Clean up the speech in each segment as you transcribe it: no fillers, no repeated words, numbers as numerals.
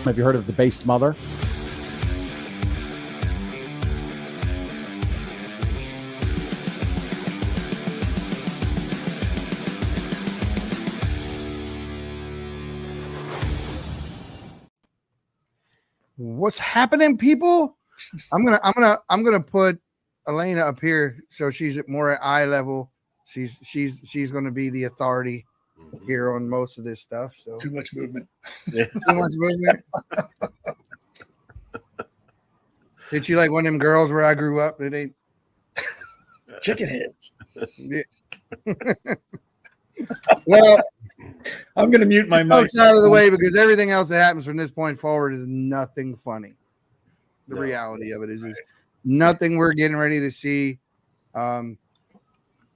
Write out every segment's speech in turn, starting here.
Have you heard of the based mother? What's happening, people? I'm gonna put Elena up here so she's more at eye level. She's gonna be the authority here on most of this stuff. So too much movement. Too much movement. Did you like one of them girls where I grew up? That they chicken heads. Yeah. Well, I'm going to mute my mic out of the way because everything else that happens from this point forward is nothing funny. The reality of it is nothing we're getting ready to see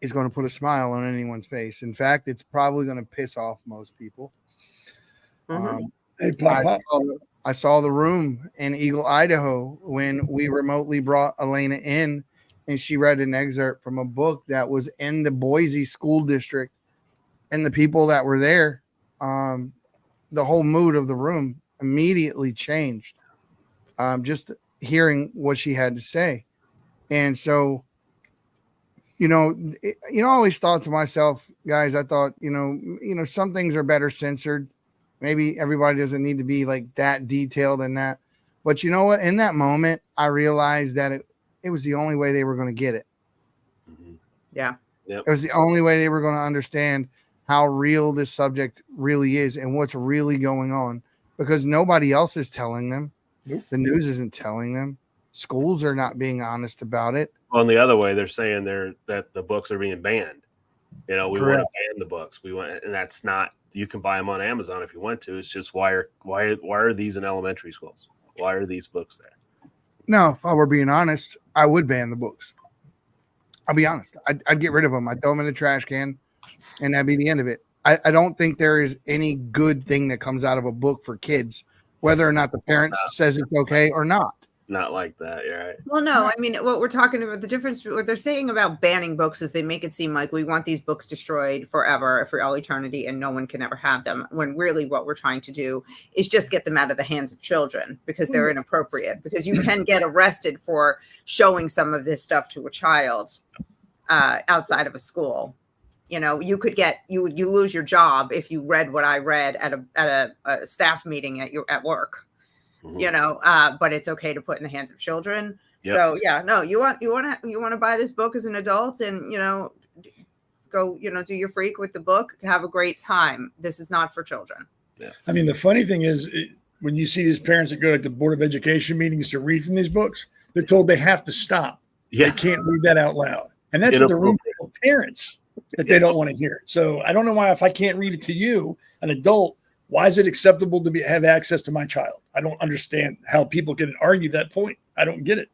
is going to put a smile on anyone's face. In fact, it's probably going to piss off most people. Hey, I saw The Room in Eagle, Idaho, when we remotely brought Elena in, and she read an excerpt from a book that was in the Boise school district. And the people that were there, the whole mood of the room immediately changed. Just hearing what she had to say. And so, I always thought to myself, guys, I thought, some things are better censored. Maybe everybody doesn't need to be like that detailed in that. But you know what? In that moment, I realized that it was the only way they were going to get it. Yeah. It was the only way they were going to understand how real this subject really is and what's really going on, because nobody else is telling them. Nope. The news isn't telling them. Schools are not being honest about it. On the other way, they're saying that the books are being banned. We Correct. want to ban the books. And that's not. You can buy them on Amazon if you want to. It's just why are these in elementary schools? Why are these books there? No, if I were being honest, I would ban the books. I'll be honest. I'd get rid of them. I'd throw them in the trash can, and that'd be the end of it. I don't think there is any good thing that comes out of a book for kids, whether or not the parents says it's okay or not. Not like that, you're right. Well, no, I mean, what we're talking about, the difference, what they're saying about banning books is they make it seem like we want these books destroyed forever, for all eternity, and no one can ever have them, when really what we're trying to do is just get them out of the hands of children because they're inappropriate, because you can get arrested for showing some of this stuff to a child outside of a school. You could you lose your job if you read what I read at a staff meeting at work. But it's okay to put in the hands of children. Yep. So yeah, no, you want to buy this book as an adult and, go, do your freak with the book, have a great time. This is not for children. Yeah. I mean, the funny thing is when you see these parents that go to the Board of Education meetings to read from these books, they're told they have to stop. Yeah. They can't read that out loud. And that's what the room for parents that they don't want to hear. So I don't know why, if I can't read it to you, an adult, why is it acceptable to have access to my child? I don't understand how people can argue that point. I don't get it.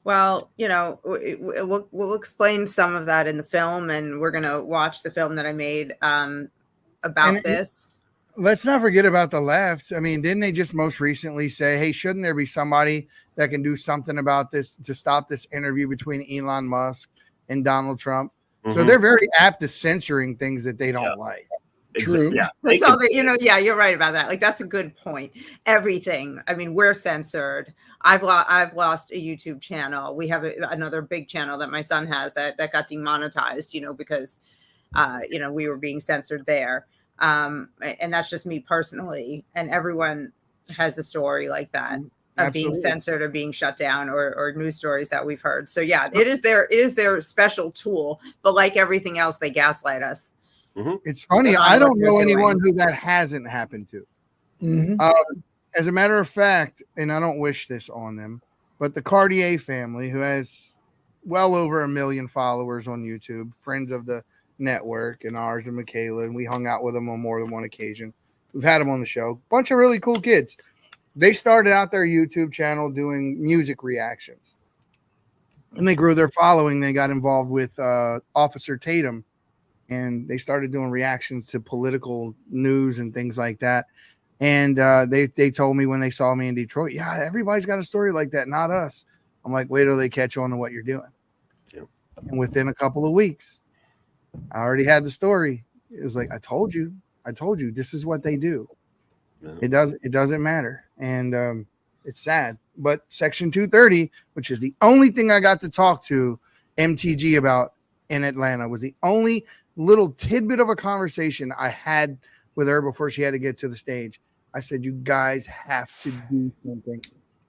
Well, we'll explain some of that in the film, and we're going to watch the film that I made about this. Let's not forget about the left. I mean, didn't they just most recently say, hey, shouldn't there be somebody that can do something about this to stop this interview between Elon Musk and Donald Trump? Mm-hmm. So they're very apt to censoring things that they don't like. True. Yeah. That's all that, you're right about that. Like, that's a good point. Everything. I mean, we're censored. I've lost a YouTube channel. We have another big channel that my son has that got demonetized, because, we were being censored there. And that's just me personally. And everyone has a story like that of being censored or being shut down or news stories that we've heard. So yeah, it is their special tool, but like everything else, they gaslight us. Mm-hmm. It's funny. I don't know anyone who that hasn't happened to. Mm-hmm. As a matter of fact, and I don't wish this on them, but the Cartier family, who has well over 1 million followers on YouTube, friends of the network and ours and Michaela, and we hung out with them on more than one occasion. We've had them on the show. Bunch of really cool kids. They started out their YouTube channel doing music reactions. And they grew their following. They got involved with Officer Tatum. And they started doing reactions to political news and things like that. And they told me when they saw me in Detroit, yeah, everybody's got a story like that, not us. I'm like, wait till they catch on to what you're doing. Yeah. And within a couple of weeks, I already had the story. It was like, I told you, this is what they do. It doesn't matter. And it's sad. But Section 230, which is the only thing I got to talk to MTG about in Atlanta, was the only little tidbit of a conversation I had with her before she had to get to the stage. I said, you guys have to do something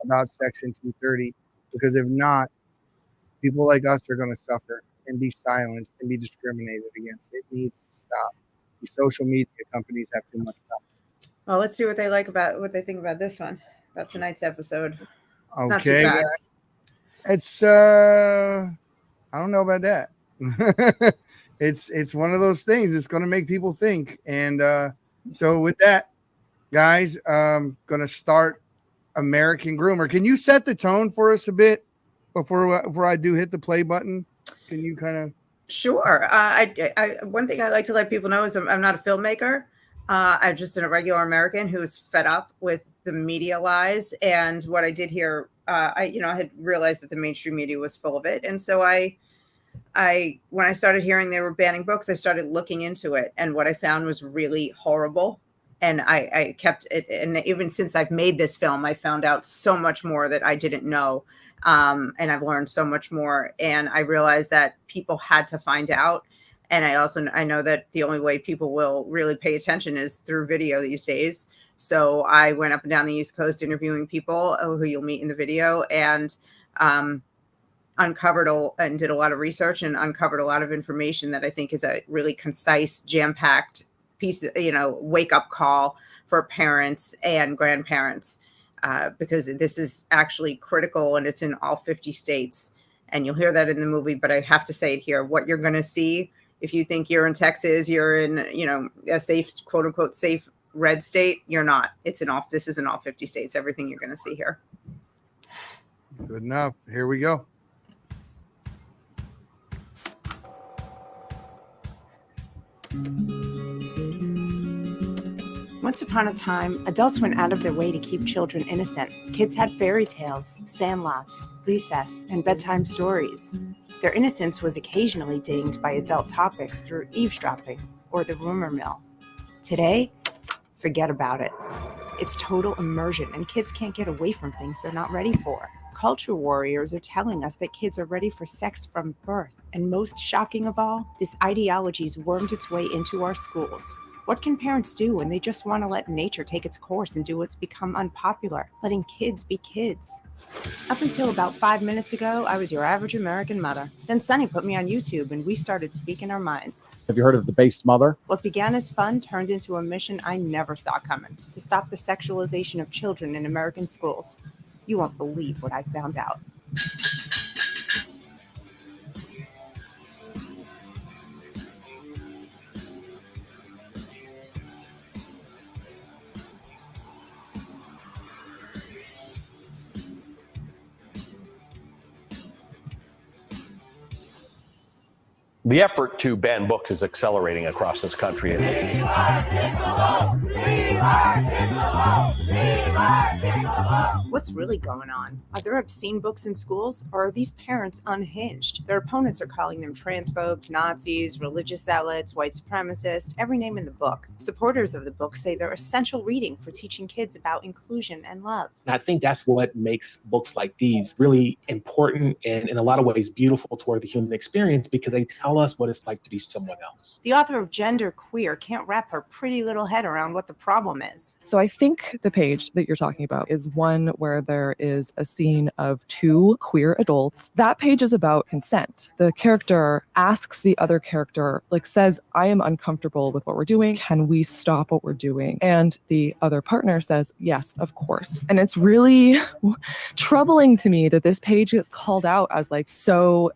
about Section 230, because if not, people like us are going to suffer and be silenced and be discriminated against. It needs to stop. The social media companies have too much power. Well, let's see what they think about this one, about tonight's episode. It's okay. not too bad. It's I don't know about that. It's one of those things. It's going to make people think. And so with that, guys, going to start American Groomer. Can you set the tone for us a bit before I do hit the play button? Can you kind of? Sure. I one thing I like to let people know is I'm not a filmmaker. I'm just a regular American who's fed up with the media lies. And what I did here, I had realized that the mainstream media was full of it. And so when I started hearing they were banning books, I started looking into it. And what I found was really horrible. And I kept it. And even since I've made this film, I found out so much more that I didn't know. And I've learned so much more. And I realized that people had to find out. And I know that the only way people will really pay attention is through video these days. So I went up and down the East Coast interviewing people who you'll meet in the video, and did a lot of research and uncovered a lot of information that I think is a really concise, jam-packed piece, wake-up call for parents and grandparents, because this is actually critical, and it's in all 50 states. And you'll hear that in the movie, but I have to say it here. What you're going to see, if you think you're in Texas, you're in, a safe, quote unquote, safe red state, you're not. This is in all 50 states, everything you're going to see here. Good enough. Here we go. Once upon a time, adults went out of their way to keep children innocent. Kids had fairy tales, sandlots, recess, and bedtime stories. Their innocence was occasionally dinged by adult topics through eavesdropping or the rumor mill. Today, forget about it. It's total immersion, and kids can't get away from things they're not ready for. Culture warriors are telling us that kids are ready for sex from birth. And most shocking of all, this ideology's wormed its way into our schools. What can parents do when they just want to let nature take its course and do what's become unpopular, letting kids be kids? Up until about 5 minutes ago, I was your average American mother. Then Sunny put me on YouTube and we started speaking our minds. Have you heard of the based mother? What began as fun turned into a mission I never saw coming, to stop the sexualization of children in American schools. You won't believe what I found out. The effort to ban books is accelerating across this country. What's really going on? Are there obscene books in schools, or are these parents unhinged? Their opponents are calling them transphobes, Nazis, religious zealots, white supremacists, every name in the book. Supporters of the book say they're essential reading for teaching kids about inclusion and love. And I think that's what makes books like these really important and in a lot of ways beautiful toward the human experience, because they tell us what it's like to be someone else. The author of Gender Queer can't wrap her pretty little head around what the problem is. So I think the page that you're talking about is one where there is a scene of two queer adults. That page is about consent. The character asks the other character, says, I am uncomfortable with what we're doing. Can we stop what we're doing? And the other partner says, yes, of course. And it's really troubling to me that this page gets called out as so,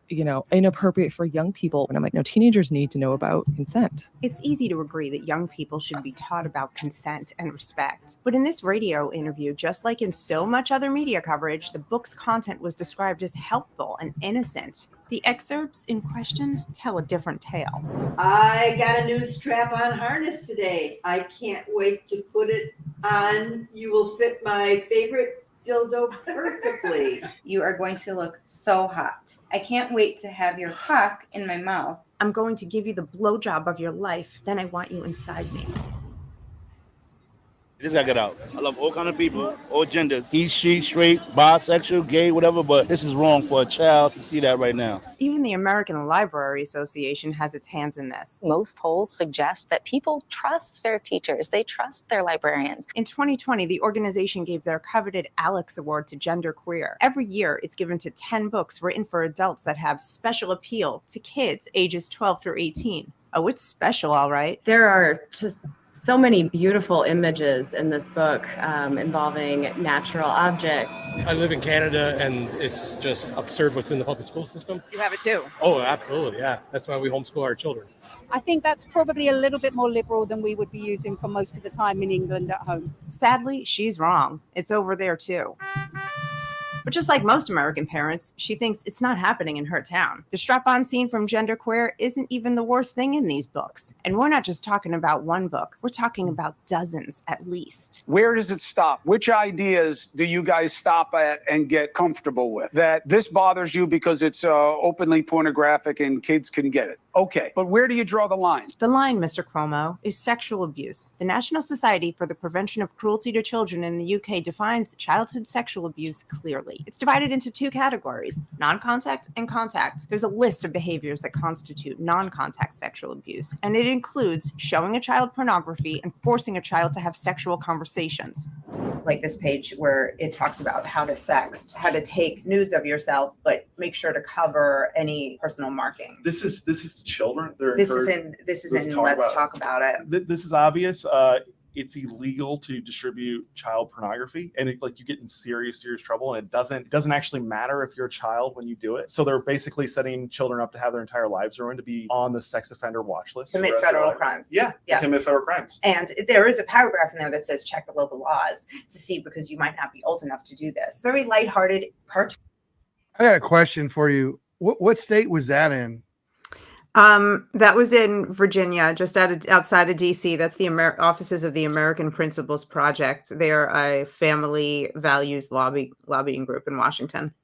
inappropriate for young people. And I'm like, no, teenagers need to know about consent. It's easy to agree that young people should be taught about consent and respect. But in this radio interview, just like in so much other media coverage, the book's content was described as helpful and innocent. The excerpts in question tell a different tale. I got a new strap-on harness today. I can't wait to put it on. You will fit my favorite dildo perfectly. You are going to look so hot. I can't wait to have your cock in my mouth. I'm going to give you the blowjob of your life. Then I want you inside me. This gotta get out. I love all kind of people, all genders. He, she, straight, bisexual, gay, whatever, but this is wrong for a child to see that right now. Even the American Library Association has its hands in this. Most polls suggest that people trust their teachers. They trust their librarians. In 2020, the organization gave their coveted Alex Award to Genderqueer. Every year, it's given to 10 books written for adults that have special appeal to kids ages 12 through 18. Oh, it's special, all right. There are just so many beautiful images in this book involving natural objects. I live in Canada, and it's just absurd what's in the public school system. You have it too? Oh, absolutely, yeah. That's why we homeschool our children. I think that's probably a little bit more liberal than we would be using for most of the time in England at home. Sadly, she's wrong. It's over there too. But just like most American parents, she thinks it's not happening in her town. The strap-on scene from Genderqueer isn't even the worst thing in these books. And we're not just talking about one book. We're talking about dozens at least. Where does it stop? Which ideas do you guys stop at and get comfortable with? That this bothers you because it's openly pornographic and kids can get it. Okay, but where do you draw the line? The line, Mr. Cuomo, is sexual abuse. The National Society for the Prevention of Cruelty to Children in the UK defines childhood sexual abuse clearly. It's divided into two categories, non-contact and contact. There's a list of behaviors that constitute non-contact sexual abuse, and it includes showing a child pornography and forcing a child to have sexual conversations. Like this page where it talks about how to sext, how to take nudes of yourself, but make sure to cover any personal markings. This is children. This is in Let's Talk About It. This is obvious. It's illegal to distribute child pornography, and you get in serious trouble. And it doesn't actually matter if you're a child when you do it. So they're basically setting children up to have their entire lives ruined, to be on the sex offender watch list. Commit federal crimes. Yeah, yes. Commit federal crimes. And there is a paragraph in there that says check the local laws to see, because you might not be old enough to do this. Very lighthearted cartoon. I got a question for you. What state was that in? That was in Virginia, just outside of DC. That's the offices of the American Principles Project. They're a family values lobbying group in Washington.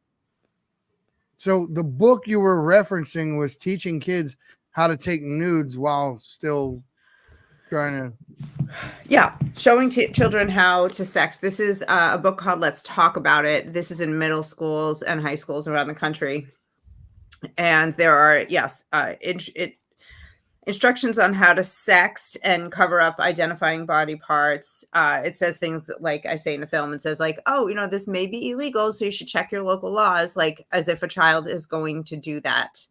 So the book you were referencing was teaching kids how to take nudes while still trying to... Yeah, showing children how to sex. This is a book called Let's Talk About It. This is in middle schools and high schools around the country. And there are, instructions on how to sext and cover up identifying body parts. It says things like I say in the film. It says like, oh, this may be illegal, so you should check your local laws, like as if a child is going to do that.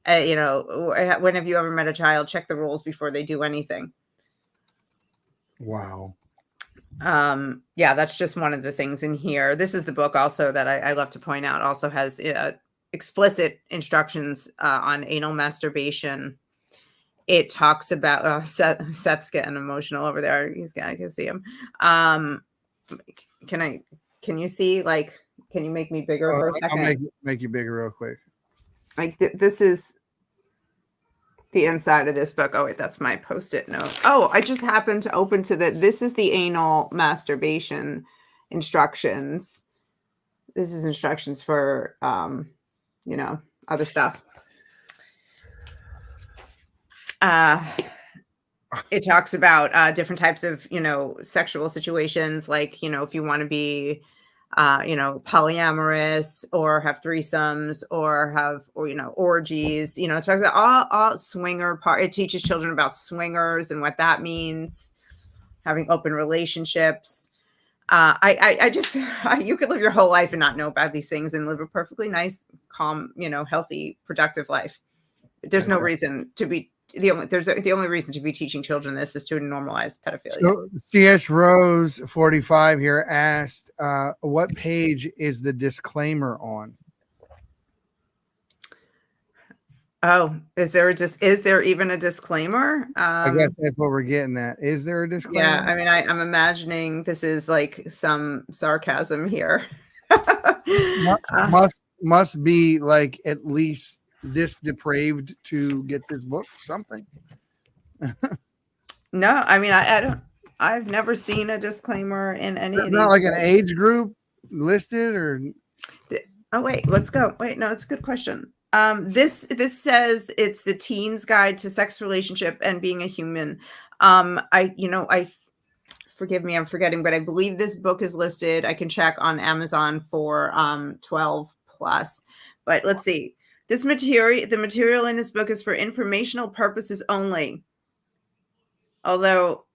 When have you ever met a child? Check the rules before they do anything. Wow. That's just one of the things in here. This is the book also that I love to point out, also has explicit instructions on anal masturbation. It talks about Seth's getting emotional over there. I can see him. Can you see, can you make me bigger for a second? I'll make you bigger real quick. This is the inside of this book. Oh wait, that's my Post-it note. Oh, I just happened to open to this is the anal masturbation instructions. This is instructions for other stuff. It talks about different types of, sexual situations, like, if you want to be, polyamorous or have threesomes or have, orgies, it talks about all swinger part. It teaches children about swingers and what that means, having open relationships. You could live your whole life and not know about these things and live a perfectly nice, calm, healthy, productive life. There's no reason to be the only reason to be teaching children this is to normalize pedophilia. So CS Rose 45 here asked, what page is the disclaimer on? Oh, is there even a disclaimer? I guess that's what we're getting at. Is there a disclaimer? Yeah, I mean, I'm imagining this is like some sarcasm here. Must be like at least this depraved to get this book, something. No, I mean, I've never seen a disclaimer in any of these. Not like an age group listed or. Oh wait, let's go. Wait, no, it's a good question. This says it's the Teen's Guide to Sex, Relationship, and Being a Human. I forgive me, I'm forgetting, but I believe this book is listed. I can check on Amazon for 12 plus. But let's see. The material in this book is for informational purposes only. Although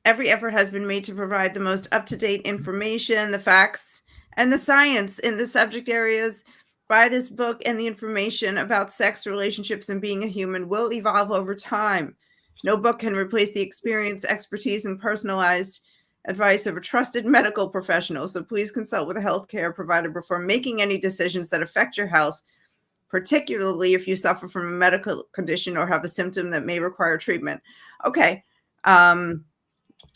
every effort has been made to provide the most up-to-date information, the facts, and the science in the subject areas by this book, and the information about sex, relationships, and being a human will evolve over time. No book can replace the experience, expertise, and personalized advice of a trusted medical professional. So please consult with a healthcare provider before making any decisions that affect your health, particularly if you suffer from a medical condition or have a symptom that may require treatment. Okay.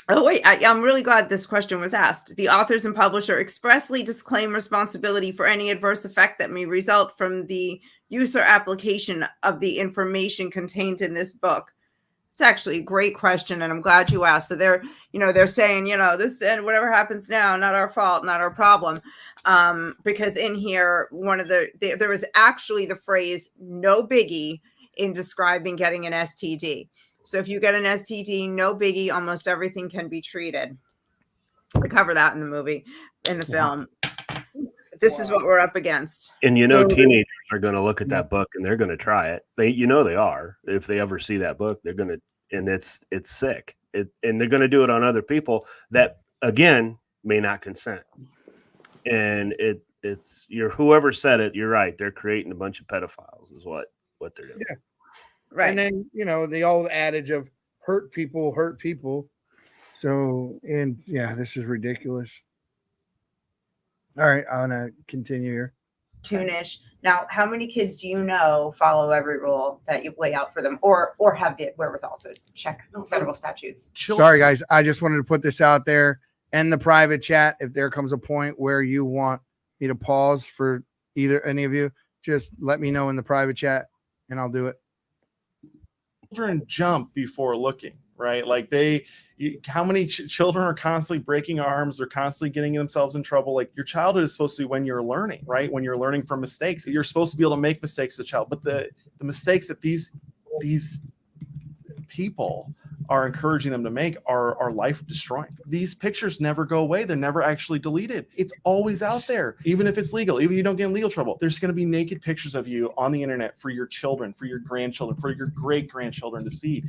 Oh, wait, I'm really glad this question was asked. The authors and publisher expressly disclaim responsibility for any adverse effect that may result from the use or application of the information contained in this book. It's actually a great question, and I'm glad you asked. So they're saying, this and whatever happens now, not our fault, not our problem. Because in here, there was actually the phrase "no biggie" in describing getting an STD. So if you get an STD, no biggie, almost everything can be treated. We cover that in the film. This is what we're up against. And teenagers are going to look at that book and they're going to try it. They are. If they ever see that book, they're going to, and it's sick. And they're going to do it on other people that, again, may not consent. And it's whoever said it, you're right. They're creating a bunch of pedophiles is what they're doing. Yeah. Right. And then, the old adage of hurt people. So, this is ridiculous. All right, I'm going to continue here. Soonish. Now, how many kids do you know follow every rule that you lay out for them or have the wherewithal to check federal statutes? Sorry, guys. I just wanted to put this out there in the private chat. If there comes a point where you want me to pause for any of you, just let me know in the private chat and I'll do it. Children jump before looking, right? Like how many children are constantly breaking arms? They're constantly getting themselves in trouble. Like your childhood is supposed to be when you're learning, right? When you're learning from mistakes, you're supposed to be able to make mistakes as a child. But the mistakes that these people are encouraging them to make are life destroying. These pictures never go away. They're never actually deleted. It's always out there. Even if it's legal, even if you don't get in legal trouble, there's going to be naked pictures of you on the internet for your children, for your grandchildren, for your great grandchildren to see.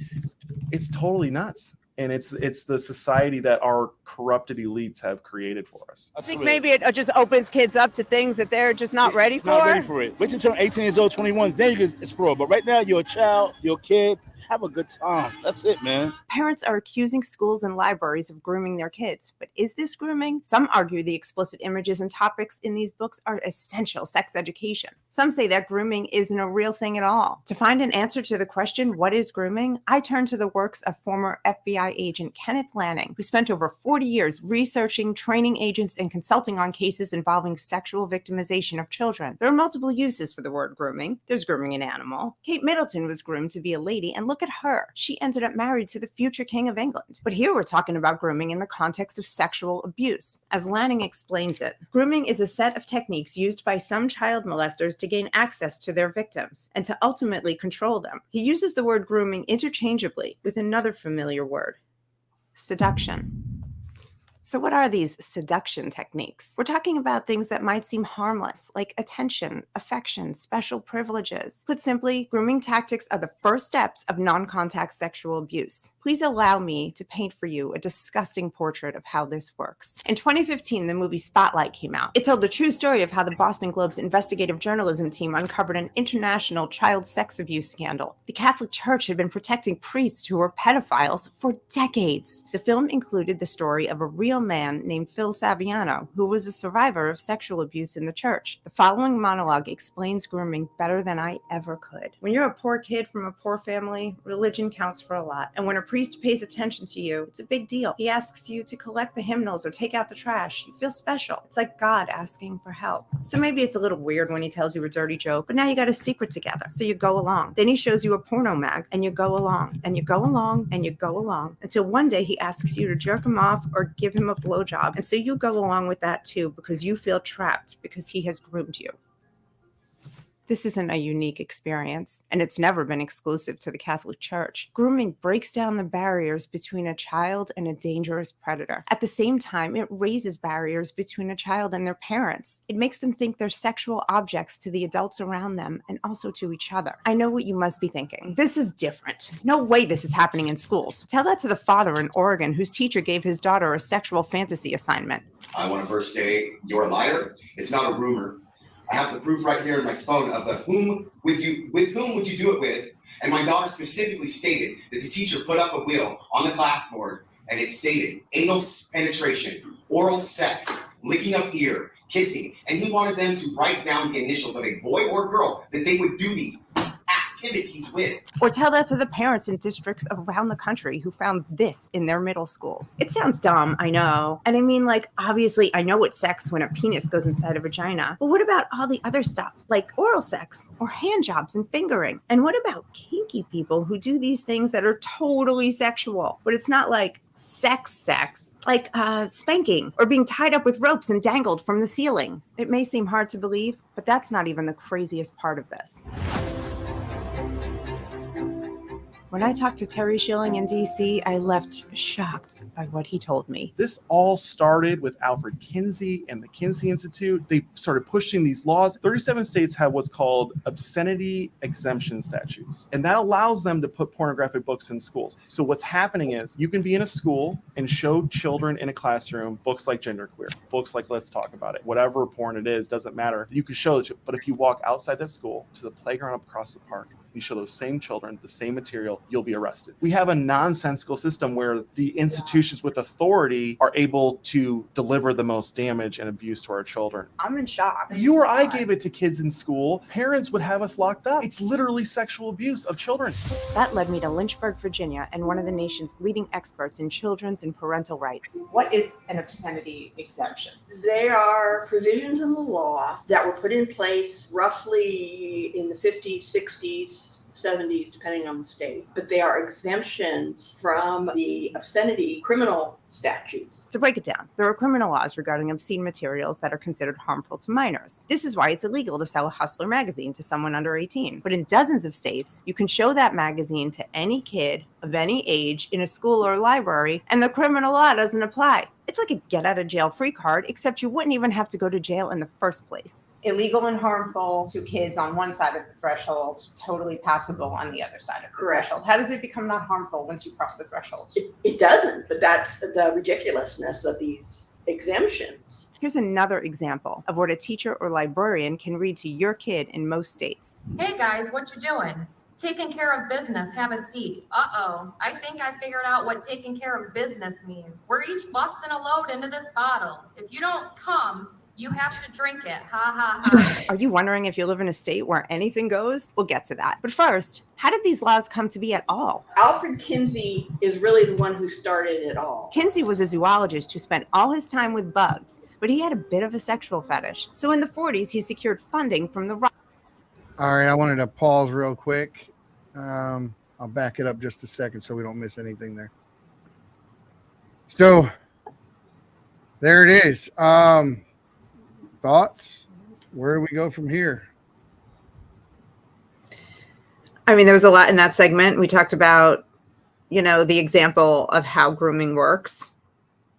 It's totally nuts. And it's the society that our corrupted elites have created for us. I think maybe it just opens kids up to things that they're just not ready for. Not ready for it. Wait till you turn 18 years old, 21, then you can explore. But right now, you're a child, you're a kid. Have a good time. That's it, man. Parents are accusing schools and libraries of grooming their kids. But is this grooming? Some argue the explicit images and topics in these books are essential sex education. Some say that grooming isn't a real thing at all. To find an answer to the question, what is grooming? I turn to the works of former FBI agent Kenneth Lanning, who spent over 40 years researching, training agents, and consulting on cases involving sexual victimization of children. There are multiple uses for the word grooming. There's grooming an animal. Kate Middleton was groomed to be a lady, and look at her. She ended up married to the future king of England. But here we're talking about grooming in the context of sexual abuse. As Lanning explains it, grooming is a set of techniques used by some child molesters to gain access to their victims and to ultimately control them. He uses the word grooming interchangeably with another familiar word, seduction. So what are these seduction techniques? We're talking about things that might seem harmless, like attention, affection, special privileges. Put simply, grooming tactics are the first steps of non-contact sexual abuse. Please allow me to paint for you a disgusting portrait of how this works. In 2015, the movie Spotlight came out. It told the true story of how the Boston Globe's investigative journalism team uncovered an international child sex abuse scandal. The Catholic Church had been protecting priests who were pedophiles for decades. The film included the story of a real man named Phil Saviano, who was a survivor of sexual abuse in the church. The following monologue explains grooming better than I ever could. When you're a poor kid from a poor family, religion counts for a lot. And when a priest pays attention to you, it's a big deal. He asks you to collect the hymnals or take out the trash. You feel special. It's like God asking for help. So maybe it's a little weird when he tells you a dirty joke, but now you got a secret together, so you go along. Then he shows you a porno mag, and you go along, and you go along, and you go along, until one day he asks you to jerk him off or give him a blowjob. And so you go along with that too, because you feel trapped because he has groomed you. This isn't a unique experience, and it's never been exclusive to the Catholic Church. Grooming breaks down the barriers between a child and a dangerous predator. At the same time, it raises barriers between a child and their parents. It makes them think they're sexual objects to the adults around them and also to each other. I know what you must be thinking. This is different. No way this is happening in schools. Tell that to the father in Oregon whose teacher gave his daughter a sexual fantasy assignment. I want to first say you're a liar. It's not a rumor. I have the proof right here in my phone of with whom would you do it with? And my daughter specifically stated that the teacher put up a wheel on the classboard and it stated anal penetration, oral sex, licking of ear, kissing, and he wanted them to write down the initials of a boy or girl that they would do these activities with. Or tell that to the parents in districts around the country who found this in their middle schools. It sounds dumb, I know. And I mean, like, obviously, I know it's sex when a penis goes inside a vagina. But what about all the other stuff, like oral sex or hand jobs and fingering? And what about kinky people who do these things that are totally sexual, but it's not like sex, like spanking or being tied up with ropes and dangled from the ceiling? It may seem hard to believe, but that's not even the craziest part of this. When I talked to Terry Schilling in DC, I left shocked by what he told me. This all started with Alfred Kinsey and the Kinsey Institute. They started pushing these laws. 37 states have what's called obscenity exemption statutes, and that allows them to put pornographic books in schools. So what's happening is you can be in a school and show children in a classroom books like Genderqueer, books like Let's Talk About It, whatever porn it is, doesn't matter. You can show it, but if you walk outside that school to the playground across the park, you show those same children the same material, you'll be arrested. We have a nonsensical system where the institutions with authority are able to deliver the most damage and abuse to our children. I'm in shock. If you or I gave it to kids in school, parents would have us locked up. It's literally sexual abuse of children. That led me to Lynchburg, Virginia, and one of the nation's leading experts in children's and parental rights. What is an obscenity exemption? There are provisions in the law that were put in place roughly in the 50s, 60s, 70s, depending on the state, but they are exemptions from the obscenity criminal statutes. To break it down, there are criminal laws regarding obscene materials that are considered harmful to minors. This is why it's illegal to sell a Hustler magazine to someone under 18. But in dozens of states, you can show that magazine to any kid of any age in a school or library, and the criminal law doesn't apply. It's like a get out of jail free card, except you wouldn't even have to go to jail in the first place. Illegal and harmful to kids on one side of the threshold, totally passable on the other side of the threshold. How does it become not harmful once you cross the threshold? It doesn't, but that's the ridiculousness of these exemptions. Here's another example of what a teacher or librarian can read to your kid in most states. Hey guys, what you doing? Taking care of business, have a seat. Uh-oh, I think I figured out what taking care of business means. We're each busting a load into this bottle. If you don't come, you have to drink it. Ha ha ha. Are you wondering if you live in a state where anything goes? We'll get to that. But first, how did these laws come to be at all? Alfred Kinsey is really the one who started it all. Kinsey was a zoologist who spent all his time with bugs, but he had a bit of a sexual fetish. So in the 40s, he secured funding from the... All right, I wanted to pause real quick. I'll back it up just a second so we don't miss anything there. So there it is. Thoughts? Where do we go from here? I mean, there was a lot in that segment. We talked about, the example of how grooming works.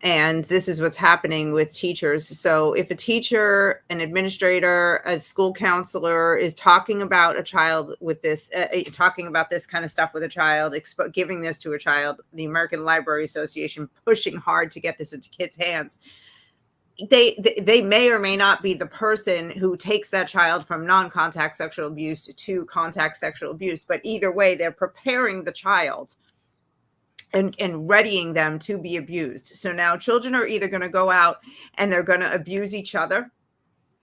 And this is what's happening with teachers. So if a teacher, an administrator, a school counselor is talking about a child with this, talking about this kind of stuff with a child, giving this to a child, the American Library Association pushing hard to get this into kids' hands, they may or may not be the person who takes that child from non-contact sexual abuse to contact sexual abuse. But either way, they're preparing the child and readying them to be abused. So now children are either going to go out and they're going to abuse each other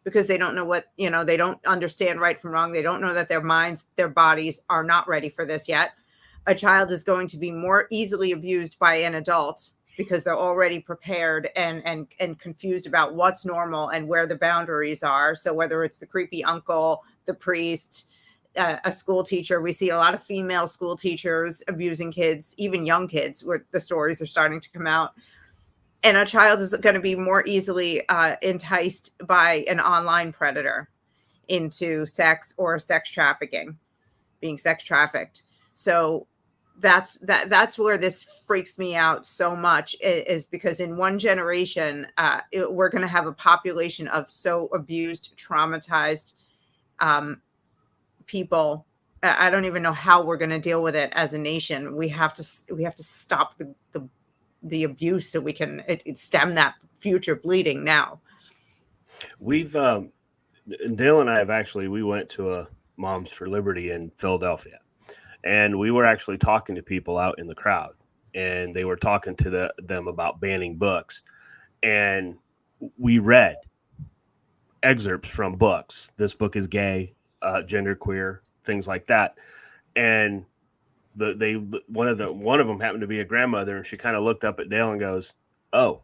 because they don't know what, they don't understand right from wrong. They don't know that their minds, their bodies are not ready for this yet. A child is going to be more easily abused by an adult because they're already prepared and confused about what's normal and where the boundaries are. So whether it's the creepy uncle, the priest, a school teacher, we see a lot of female school teachers abusing kids, even young kids, where the stories are starting to come out. And a child is going to be more easily enticed by an online predator. into sex or sex trafficking, being sex trafficked. So that's where this freaks me out so much, is because in one generation, we're going to have a population of so abused, traumatized people. I don't even know how we're going to deal with it as a nation. We have to stop the abuse so we can stem that future bleeding now. We've Dale and I have actually, we went to a Moms for Liberty in Philadelphia, and we were actually talking to people out in the crowd, and they were talking to them about banning books, and we read excerpts from books. This book is gay, genderqueer, things like that. And one of them happened to be a grandmother, and she kind of looked up at Dale and goes, "Oh,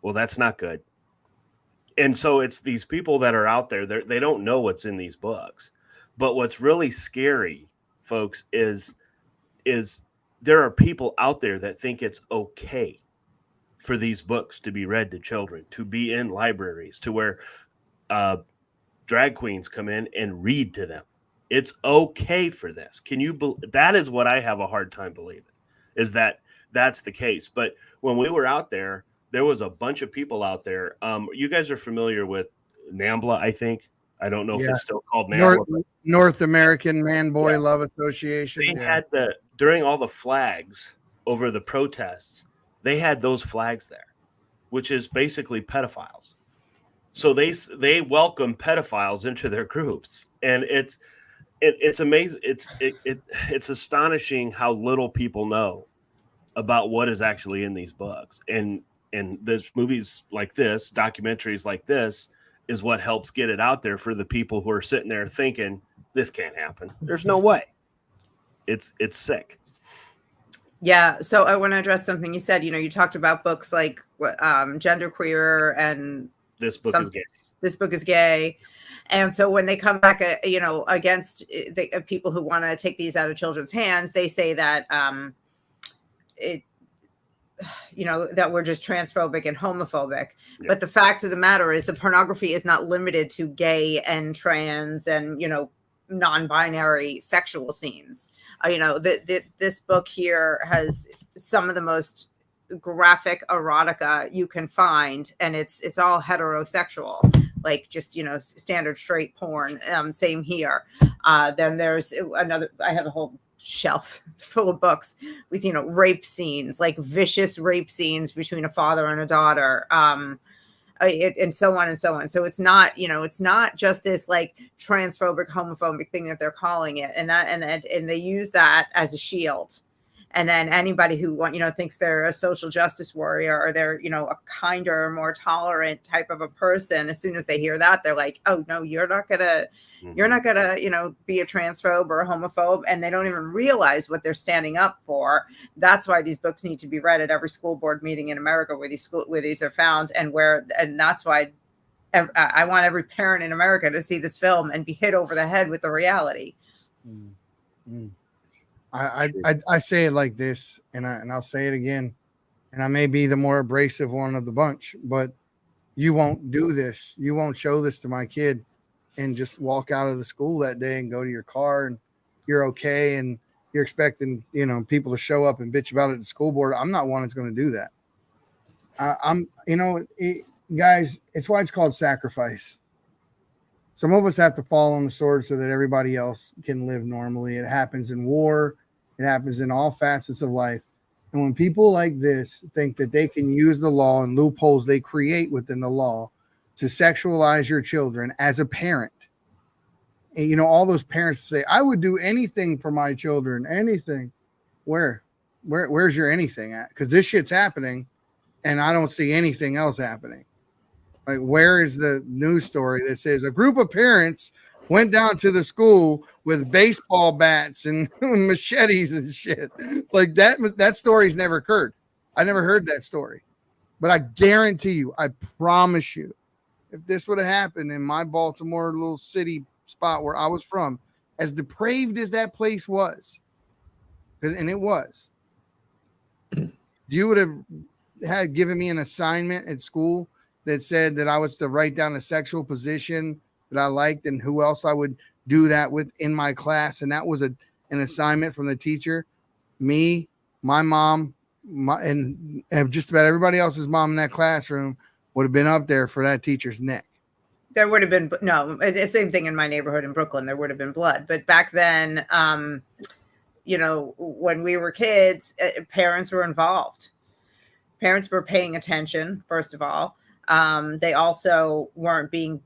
well, that's not good." And so it's these people that are out there, they don't know what's in these books. But what's really scary, folks, is there are people out there that think it's okay for these books to be read to children, to be in libraries, to where drag queens come in and read to them. It's okay for this. That is what I have a hard time believing, is that that's the case. But when we were out there, there was a bunch of people out there. You guys are familiar with NAMBLA, I think. I don't know if it's still called NAMBLA. North American Man Boy Love Association. They had during all the flags over the protests, they had those flags there, which is basically pedophiles. So they welcome pedophiles into their groups, and it's amazing. It's astonishing how little people know about what is actually in these books. And there's movies like this, documentaries like this, is what helps get it out there for the people who are sitting there thinking this can't happen. There's no way. It's sick. Yeah. So I want to address something you said. You talked about books like genderqueer and this book is gay. This book is gay. And so when they come back, against the people who want to take these out of children's hands, they say that that we're just transphobic and homophobic. Yeah. But the fact of the matter is the pornography is not limited to gay and trans and, non-binary sexual scenes. This book here has some of the most graphic erotica you can find, and it's all heterosexual, like just standard straight porn. Same here. Then there's another. I have a whole shelf full of books with rape scenes, like vicious rape scenes between a father and a daughter, and so on and so on. So it's not just this like transphobic, homophobic thing that they're calling it, and they use that as a shield. And then anybody who thinks they're a social justice warrior, or they're a kinder, more tolerant type of a person, as soon as they hear that, they're like, "Oh no, you're not gonna be a transphobe or a homophobe," and they don't even realize what they're standing up for. That's why these books need to be read at every school board meeting in America where these are found, and that's why I want every parent in America to see this film and be hit over the head with the reality. Mm-hmm. I say it like this, and I'll say it again, and I may be the more abrasive one of the bunch, but you won't do this. You won't show this to my kid and just walk out of the school that day and go to your car and you're okay. And you're expecting, people to show up and bitch about it at the school board. I'm not one that's going to do that. Guys, it's why it's called sacrifice. Some of us have to fall on the sword so that everybody else can live normally. It happens in war. It happens in all facets of life. And when people like this think that they can use the law and loopholes they create within the law to sexualize your children as a parent, and all those parents say, "I would do anything for my children," anything. Where's your anything at? Because this shit's happening, and I don't see anything else happening. Like, where is the news story that says a group of parents went down to the school with baseball bats and machetes and shit? Like that story's never occurred. I never heard that story. But I guarantee you, I promise you, if this would have happened in my Baltimore little city spot where I was from, as depraved as that place was, and it was, you would have had given me an assignment at school that said that I was to write down a sexual position that I liked and who else I would do that with in my class. And that was an assignment from the teacher. Me, my mom, and just about everybody else's mom in that classroom would have been up there for that teacher's neck. There would have been the same thing in my neighborhood in Brooklyn. There would have been blood, but back then, when we were kids, parents were involved. Parents were paying attention. First of all, they also weren't being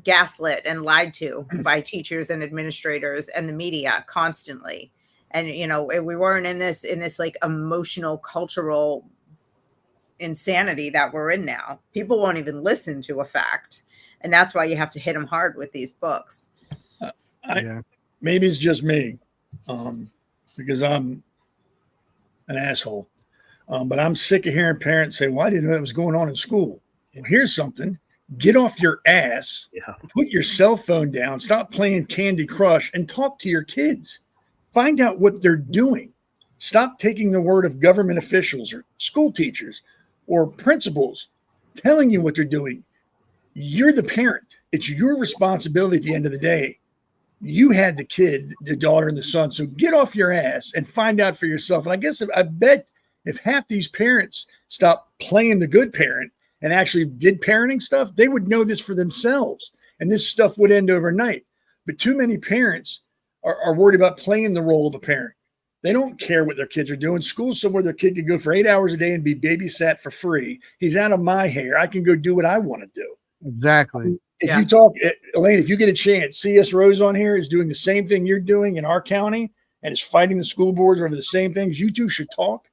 gaslit and lied to by teachers and administrators and the media constantly. And we weren't in this like emotional, cultural insanity that we're in now. People won't even listen to a fact. And that's why you have to hit them hard with these books. Maybe it's just me, because I'm an asshole. But I'm sick of hearing parents say, well, I didn't know that was going on in school. Well, here's something. Get off your ass, put your cell phone down, stop playing Candy Crush, and talk to your kids. Find out what they're doing. Stop taking the word of government officials or school teachers or principals telling you what they're doing. You're the parent. It's your responsibility at the end of the day. You had the kid, the daughter, and the son. So get off your ass and find out for yourself. And I guess I bet if half these parents stopped playing the good parent and actually did parenting stuff, they would know this for themselves. And this stuff would end overnight. But too many parents are worried about playing the role of a parent. They don't care what their kids are doing. School's somewhere their kid can go for 8 hours a day and be babysat for free. He's out of my hair. I can go do what I want to do. Exactly. If you talk, Elena, if you get a chance, C.S. Rose on here is doing the same thing you're doing in our county and is fighting the school boards over the same things. You two should talk.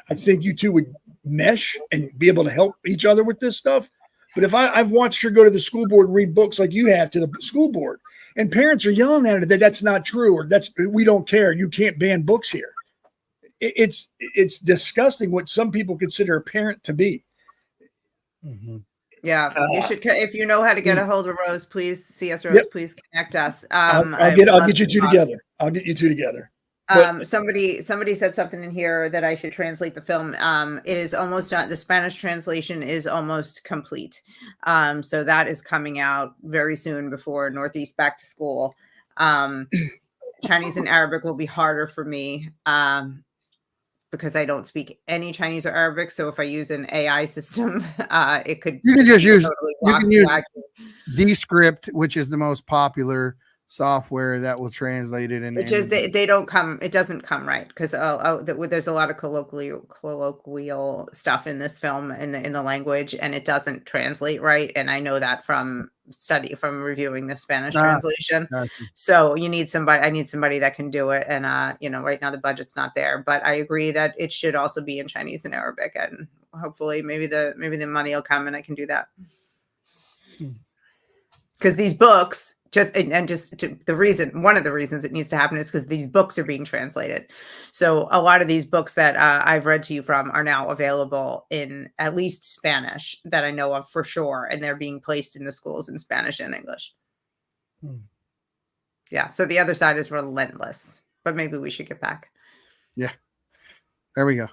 I think you two would mesh and be able to help each other with this stuff. But if I've watched her go to the school board and read books like you have to the school board, and parents are yelling at her that that's not true, or we don't care. You can't ban books here. It's disgusting what some people consider a parent to be. Mm-hmm. Yeah, you should. If you know how to get a hold of Rose, please, C.S. Rose, please connect us. I'll get you two together. I'll get you two together. Somebody said something in here that I should translate the film. It is almost done. The Spanish translation is almost complete. So that is coming out very soon before Northeast back to school. Chinese and Arabic will be harder for me because I don't speak any Chinese or Arabic. So if I use an AI system, it could. You can just use totally Descript, which is the most popular software that will translate it. Which is they don't come. It doesn't come right because there's a lot of colloquial stuff in this film in the language, and it doesn't translate right. And I know that from reviewing the Spanish translation. Gotcha. So you need somebody. I need somebody that can do it. And right now the budget's not there, but I agree that it should also be in Chinese and Arabic, and hopefully maybe the money will come and I can do that. Because these books. One of the reasons it needs to happen is because these books are being translated. So a lot of these books that I've read to you from are now available in at least Spanish that I know of for sure. And they're being placed in the schools in Spanish and English. Yeah. So the other side is relentless, but maybe we should get back. Yeah. There we go.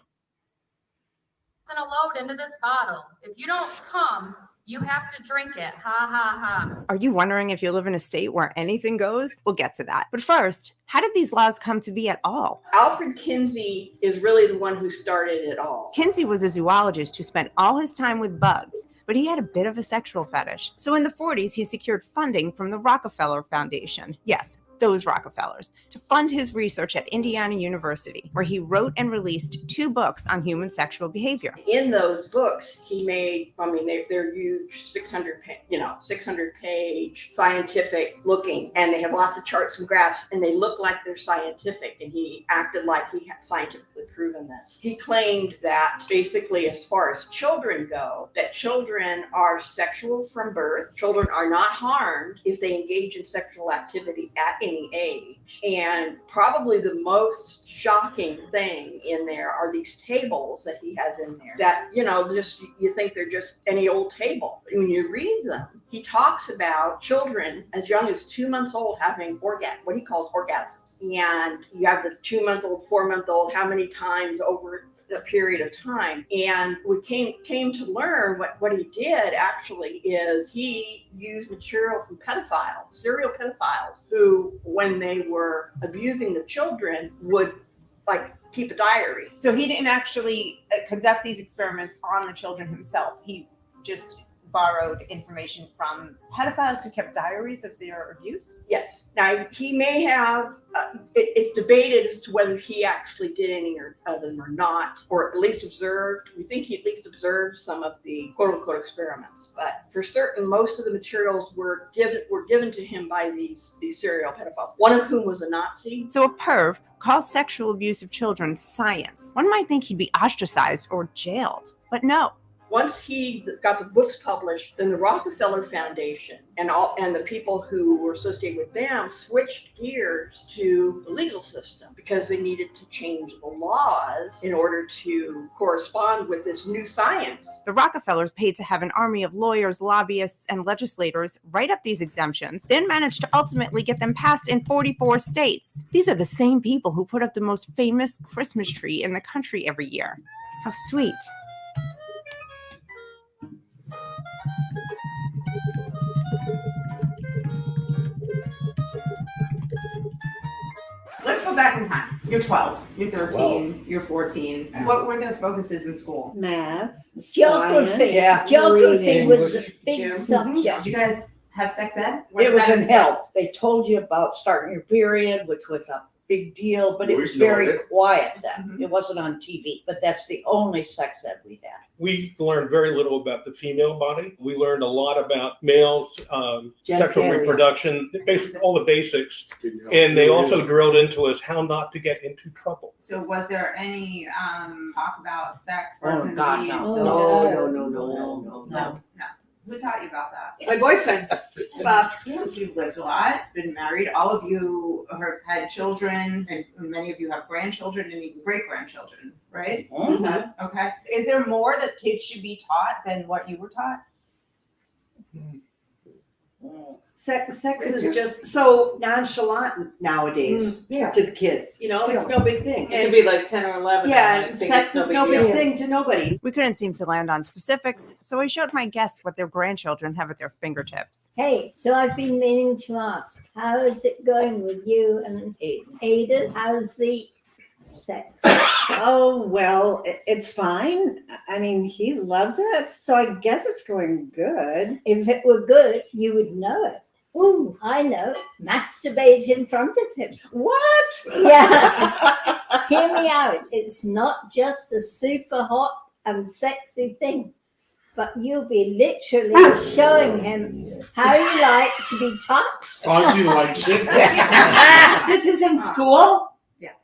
Gonna load into this bottle. If you don't come, you have to drink it. Ha ha ha. Are you wondering if you live in a state where anything goes? We'll get to that. But first, how did these laws come to be at all? Alfred Kinsey is really the one who started it all. Kinsey was a zoologist who spent all his time with bugs, but he had a bit of a sexual fetish. So in the 40s, he secured funding from the Rockefeller Foundation. Yes, those Rockefellers, to fund his research at Indiana University, where he wrote and released 2 books on human sexual behavior. In those books, he made, they're huge, 600-page scientific looking, and they have lots of charts and graphs, and they look like they're scientific, and he acted like he had scientifically proven this. He claimed that basically, as far as children go, that children are sexual from birth. Children are not harmed if they engage in sexual activity at any age. And probably the most shocking thing in there are these tables that he has in there that, just you think they're just any old table. When you read them, he talks about children as young as 2 months old having what he calls orgasms. And you have the 2-month-old, 4-month-old, how many times over a period of time. And we came to learn what he did actually is he used material from pedophiles, serial pedophiles, who, when they were abusing the children, would like keep a diary. So he didn't actually conduct these experiments on the children himself. He just borrowed information from pedophiles who kept diaries of their abuse? Yes. Now, he may have, it's debated as to whether he actually did any of them or not, or at least observed. We think he at least observed some of the quote-unquote experiments. But for certain, most of the materials were given to him by these serial pedophiles, one of whom was a Nazi. So a perv calls sexual abuse of children science. One might think he'd be ostracized or jailed, but no. Once he got the books published, then the Rockefeller Foundation and the people who were associated with them switched gears to the legal system because they needed to change the laws in order to correspond with this new science. The Rockefellers paid to have an army of lawyers, lobbyists, and legislators write up these exemptions, then managed to ultimately get them passed in 44 states. These are the same people who put up the most famous Christmas tree in the country every year. How sweet. Let's go back in time. You're 12, you're 13, you're 14. What were the focuses in school? Math, geography. Science, Geography was a English. big subject. Did you guys have sex ed? It was in health. They told you about starting your period, which was a big deal, but it was very quiet then. It wasn't on TV, but that's the only sex ed we had. We learned very little about the female body. We learned a lot about male sexual reproduction, basically all the basics. And they also drilled into us how not to get into trouble. So was there any talk about sex? Oh, God, no. Who taught you about that? My boyfriend. Bob, you've lived a lot, been married. All of you have had children, and many of you have grandchildren and even great-grandchildren, right? Mm-hmm. Is that okay? Is there more that kids should be taught than what you were taught? Sex is just so nonchalant nowadays to the kids. You know, it's no big thing. It could be like 10 or 11. Yeah, sex is no big thing to nobody. We couldn't seem to land on specifics, so I showed my guests what their grandchildren have at their fingertips. Hey, so I've been meaning to ask, how is it going with you and Aiden? How's the sex? Oh, well, it's fine. I mean, he loves it, so I guess it's going good. If it were good, you would know it. Ooh, I know. Masturbate in front of him. What? Yeah. Hear me out. It's not just a super hot and sexy thing, but you'll be literally showing him how you like to be touched. Fozzie likes it. This is in school? Yeah.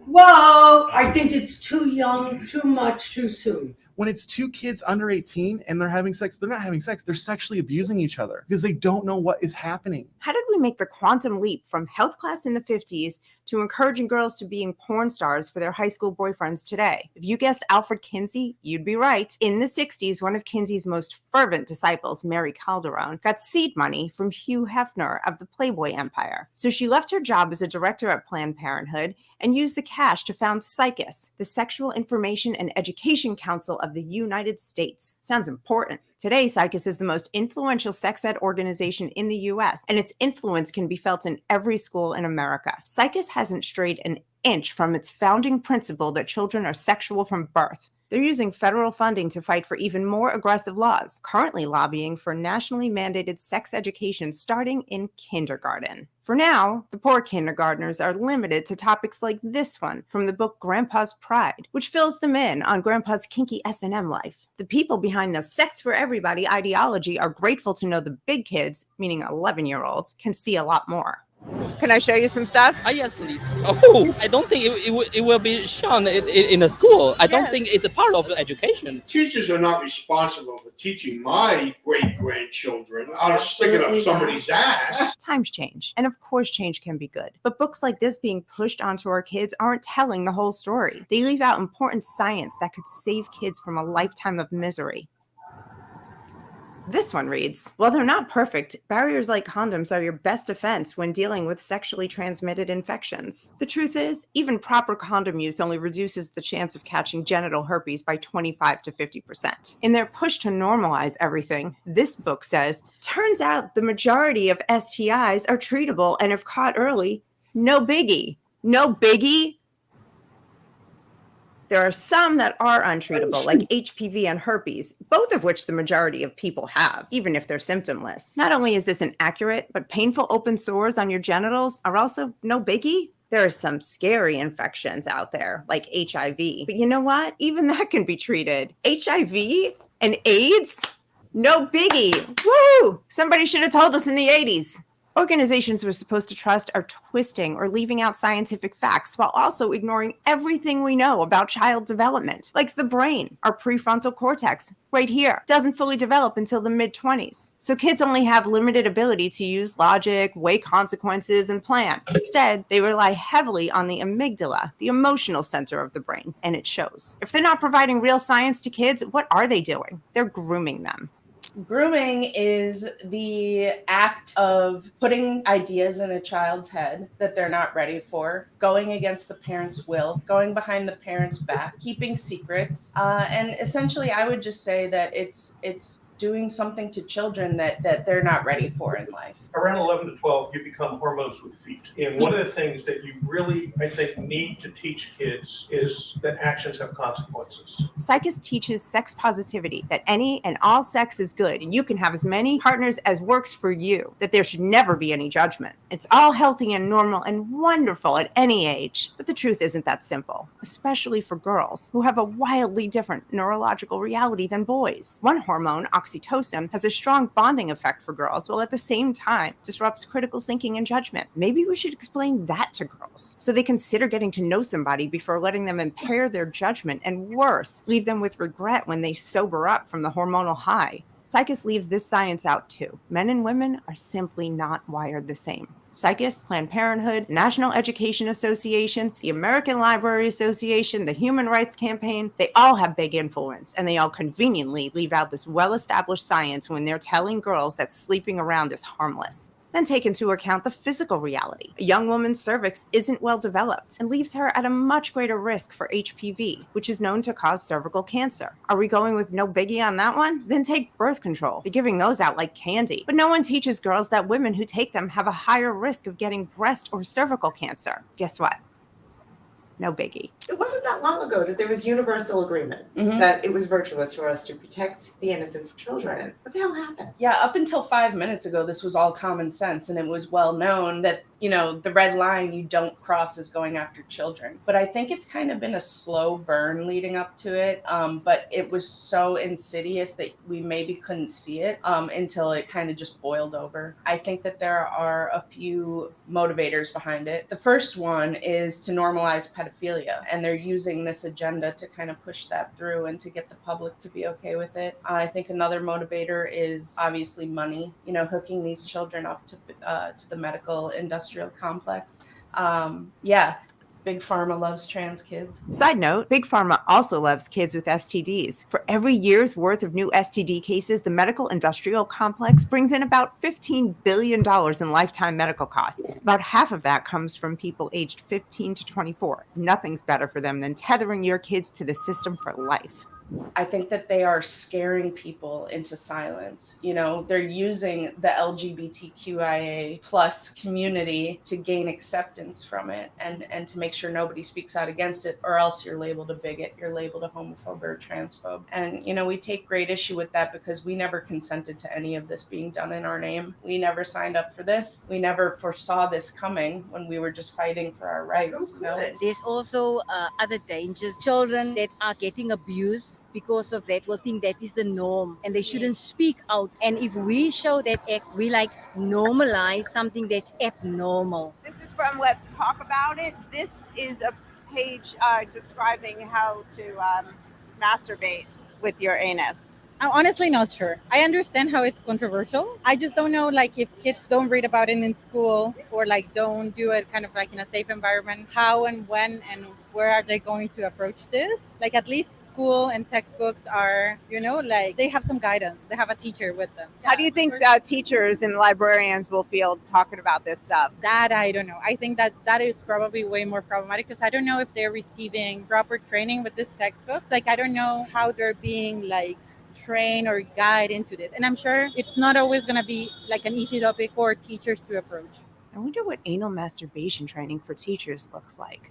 Well, I think it's too young, too much, too soon. When it's two kids under 18 and they're having sex, they're not having sex. They're sexually abusing each other because they don't know what is happening. How did we make the quantum leap from health class in the 50s to encouraging girls to being porn stars for their high school boyfriends today? If you guessed Alfred Kinsey, you'd be right. In the 60s, one of Kinsey's most fervent disciples, Mary Calderon, got seed money from Hugh Hefner of the Playboy Empire. So she left her job as a director at Planned Parenthood and used the cash to found SICUS, the Sexual Information and Education Council of the United States. Sounds important. Today, SICUS is the most influential sex ed organization in the U.S., and its influence can be felt in every school in America. SICUS hasn't strayed an inch from its founding principle that children are sexual from birth. They're using federal funding to fight for even more aggressive laws, currently lobbying for nationally mandated sex education starting in kindergarten. For now, the poor kindergartners are limited to topics like this one from the book Grandpa's Pride, which fills them in on Grandpa's kinky S&M life. The people behind the sex for everybody ideology are grateful to know the big kids, meaning 11-year-olds, can see a lot more. Can I show you some stuff? Yes, please. Oh, I don't think it will be shown in a school. I don't think it's a part of education. Teachers are not responsible for teaching my great-grandchildren how to stick it up somebody's ass. Times change, and of course change can be good. But books like this being pushed onto our kids aren't telling the whole story. They leave out important science that could save kids from a lifetime of misery. This one reads, while they're not perfect, barriers like condoms are your best defense when dealing with sexually transmitted infections. The truth is, even proper condom use only reduces the chance of catching genital herpes by 25 to 50%. In their push to normalize everything, this book says, turns out the majority of STIs are treatable and if caught early, no biggie. No biggie? There are some that are untreatable, like HPV and herpes, both of which the majority of people have, even if they're symptomless. Not only is this inaccurate, but painful open sores on your genitals are also no biggie. There are some scary infections out there, like HIV. But you know what? Even that can be treated. HIV and AIDS? No biggie. Woo! Somebody should have told us in the 80s. Organizations we're supposed to trust are twisting or leaving out scientific facts while also ignoring everything we know about child development, like the brain. Our prefrontal cortex, right here, doesn't fully develop until the mid-20s. So kids only have limited ability to use logic, weigh consequences, and plan. Instead, they rely heavily on the amygdala, the emotional center of the brain, and it shows. If they're not providing real science to kids, what are they doing? They're grooming them. Grooming is the act of putting ideas in a child's head that they're not ready for, going against the parent's will, going behind the parent's back, keeping secrets. And essentially, I would just say that it's doing something to children that they're not ready for in life. Around 11 to 12, you become hormones with feet. And one of the things that you really, I think, need to teach kids is that actions have consequences. Psychus teaches sex positivity, that any and all sex is good, and you can have as many partners as works for you, that there should never be any judgment. It's all healthy and normal and wonderful at any age. But the truth isn't that simple, especially for girls who have a wildly different neurological reality than boys. One hormone, oxytocin, has a strong bonding effect for girls, while at the same time disrupts critical thinking and judgment. Maybe we should explain that to girls so they consider getting to know somebody before letting them impair their judgment and worse, leave them with regret when they sober up from the hormonal high. Psychus leaves this science out too. Men and women are simply not wired the same. Psychus, Planned Parenthood, National Education Association, the American Library Association, the Human Rights Campaign, they all have big influence, and they all conveniently leave out this well-established science when they're telling girls that sleeping around is harmless. Then take into account the physical reality. A young woman's cervix isn't well developed and leaves her at a much greater risk for HPV, which is known to cause cervical cancer. Are we going with no biggie on that one? Then take birth control. They're giving those out like candy. But no one teaches girls that women who take them have a higher risk of getting breast or cervical cancer. Guess what? No biggie. It wasn't that long ago that there was universal agreement that it was virtuous for us to protect the innocence of children. What the hell happened? Yeah, up until 5 minutes ago, this was all common sense, and it was well known that, you know, the red line you don't cross is going after children. But I think it's kind of been a slow burn leading up to it, but it was so insidious that we maybe couldn't see it until it kind of just boiled over. I think that there are a few motivators behind it. The first one is to normalize pedophilia, and they're using this agenda to kind of push that through and to get the public to be okay with it. I think another motivator is obviously money, you know, hooking these children up to the medical industrial complex. Big Pharma loves trans kids. Side note, Big Pharma also loves kids with STDs. For every year's worth of new STD cases, the medical industrial complex brings in about $15 billion in lifetime medical costs. About half of that comes from people aged 15 to 24. Nothing's better for them than tethering your kids to the system for life. I think that they are scaring people into silence. You know, they're using the LGBTQIA plus community to gain acceptance from it and to make sure nobody speaks out against it, or else you're labeled a bigot, you're labeled a homophobe or a transphobe. And, you know, we take great issue with that because we never consented to any of this being done in our name. We never signed up for this. We never foresaw this coming when we were just fighting for our rights. You know? There's also other dangers. Children that are getting abused because of that will think that is the norm and they shouldn't speak out. And if we show that act, we like normalize something that's abnormal. This is from Let's Talk About It. This is a page describing how to masturbate with your anus. I'm honestly not sure. I understand how it's controversial. I just don't know, like, if kids don't read about it in school or like don't do it kind of like in a safe environment, how and when and where are they going to approach this? Like, at least school and textbooks are, like they have some guidance. They have a teacher with them. How do you think teachers and librarians will feel talking about this stuff? That I don't know. I think that is probably way more problematic because I don't know if they're receiving proper training with these textbooks. Like, I don't know how they're being like trained or guided into this. And I'm sure it's not always going to be like an easy topic for teachers to approach. I wonder what anal masturbation training for teachers looks like.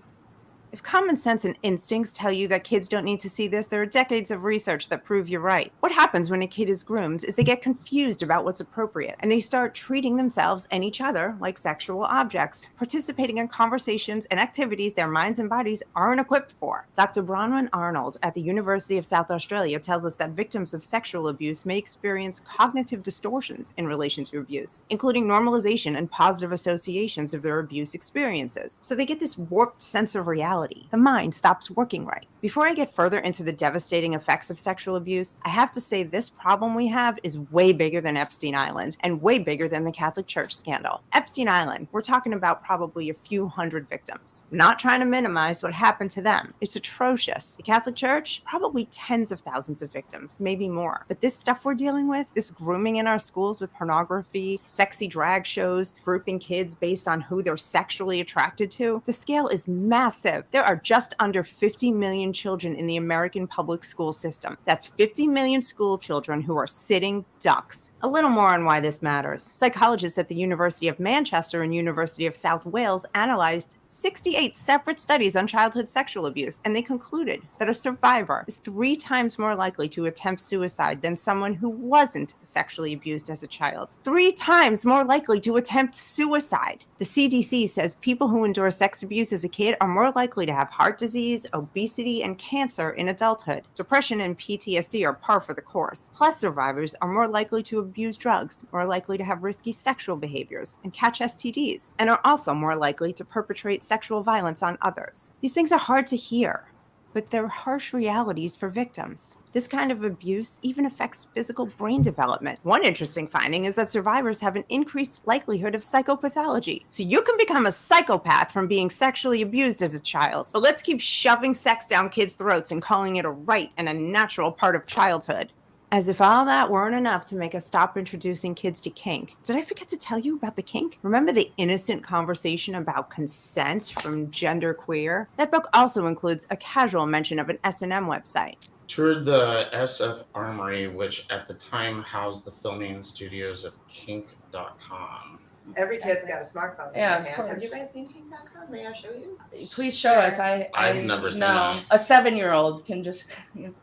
If common sense and instincts tell you that kids don't need to see this, there are decades of research that prove you're right. What happens when a kid is groomed is they get confused about what's appropriate, and they start treating themselves and each other like sexual objects, participating in conversations and activities their minds and bodies aren't equipped for. Dr. Bronwyn Arnold at the University of South Australia tells us that victims of sexual abuse may experience cognitive distortions in relation to abuse, including normalization and positive associations of their abuse experiences. So they get this warped sense of reality. The mind stops working right. Before I get further into the devastating effects of sexual abuse, I have to say this problem we have is way bigger than Epstein Island and way bigger than the Catholic Church scandal. Epstein Island, we're talking about probably a few hundred victims. Not trying to minimize what happened to them. It's atrocious. The Catholic Church, probably tens of thousands of victims, maybe more. But this stuff we're dealing with, this grooming in our schools with pornography, sexy drag shows, grouping kids based on who they're sexually attracted to, the scale is massive. There are just under 50 million children in the American public school system. That's 50 million school children who are sitting ducks. A little more on why this matters. Psychologists at the University of Manchester and University of South Wales analyzed 68 separate studies on childhood sexual abuse, and they concluded that a survivor is 3 times more likely to attempt suicide than someone who wasn't sexually abused as a child. 3 times more likely to attempt suicide. The CDC says people who endure sex abuse as a kid are more likely to have heart disease, obesity, and cancer in adulthood. Depression and PTSD are par for the course. Plus, survivors are more likely to abuse drugs, more likely to have risky sexual behaviors and catch STDs, and are also more likely to perpetrate sexual violence on others. These things are hard to hear, but they're harsh realities for victims. This kind of abuse even affects physical brain development. One interesting finding is that survivors have an increased likelihood of psychopathology. So you can become a psychopath from being sexually abused as a child. So let's keep shoving sex down kids' throats and calling it a right and a natural part of childhood. As if all that weren't enough to make us stop introducing kids to kink. Did I forget to tell you about the kink? Remember the innocent conversation about consent from Genderqueer? That book also includes a casual mention of an S&M website. Toured the SF Armory, which at the time housed the filming studios of kink.com. Every kid's got a smartphone. Yeah, in their of hands. Have course. you guys seen kink.com? May I show you? Please show us. I've never seen no. that. A 7-year-old can just.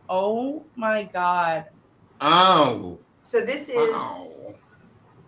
Oh my God. Oh. So this is Wow.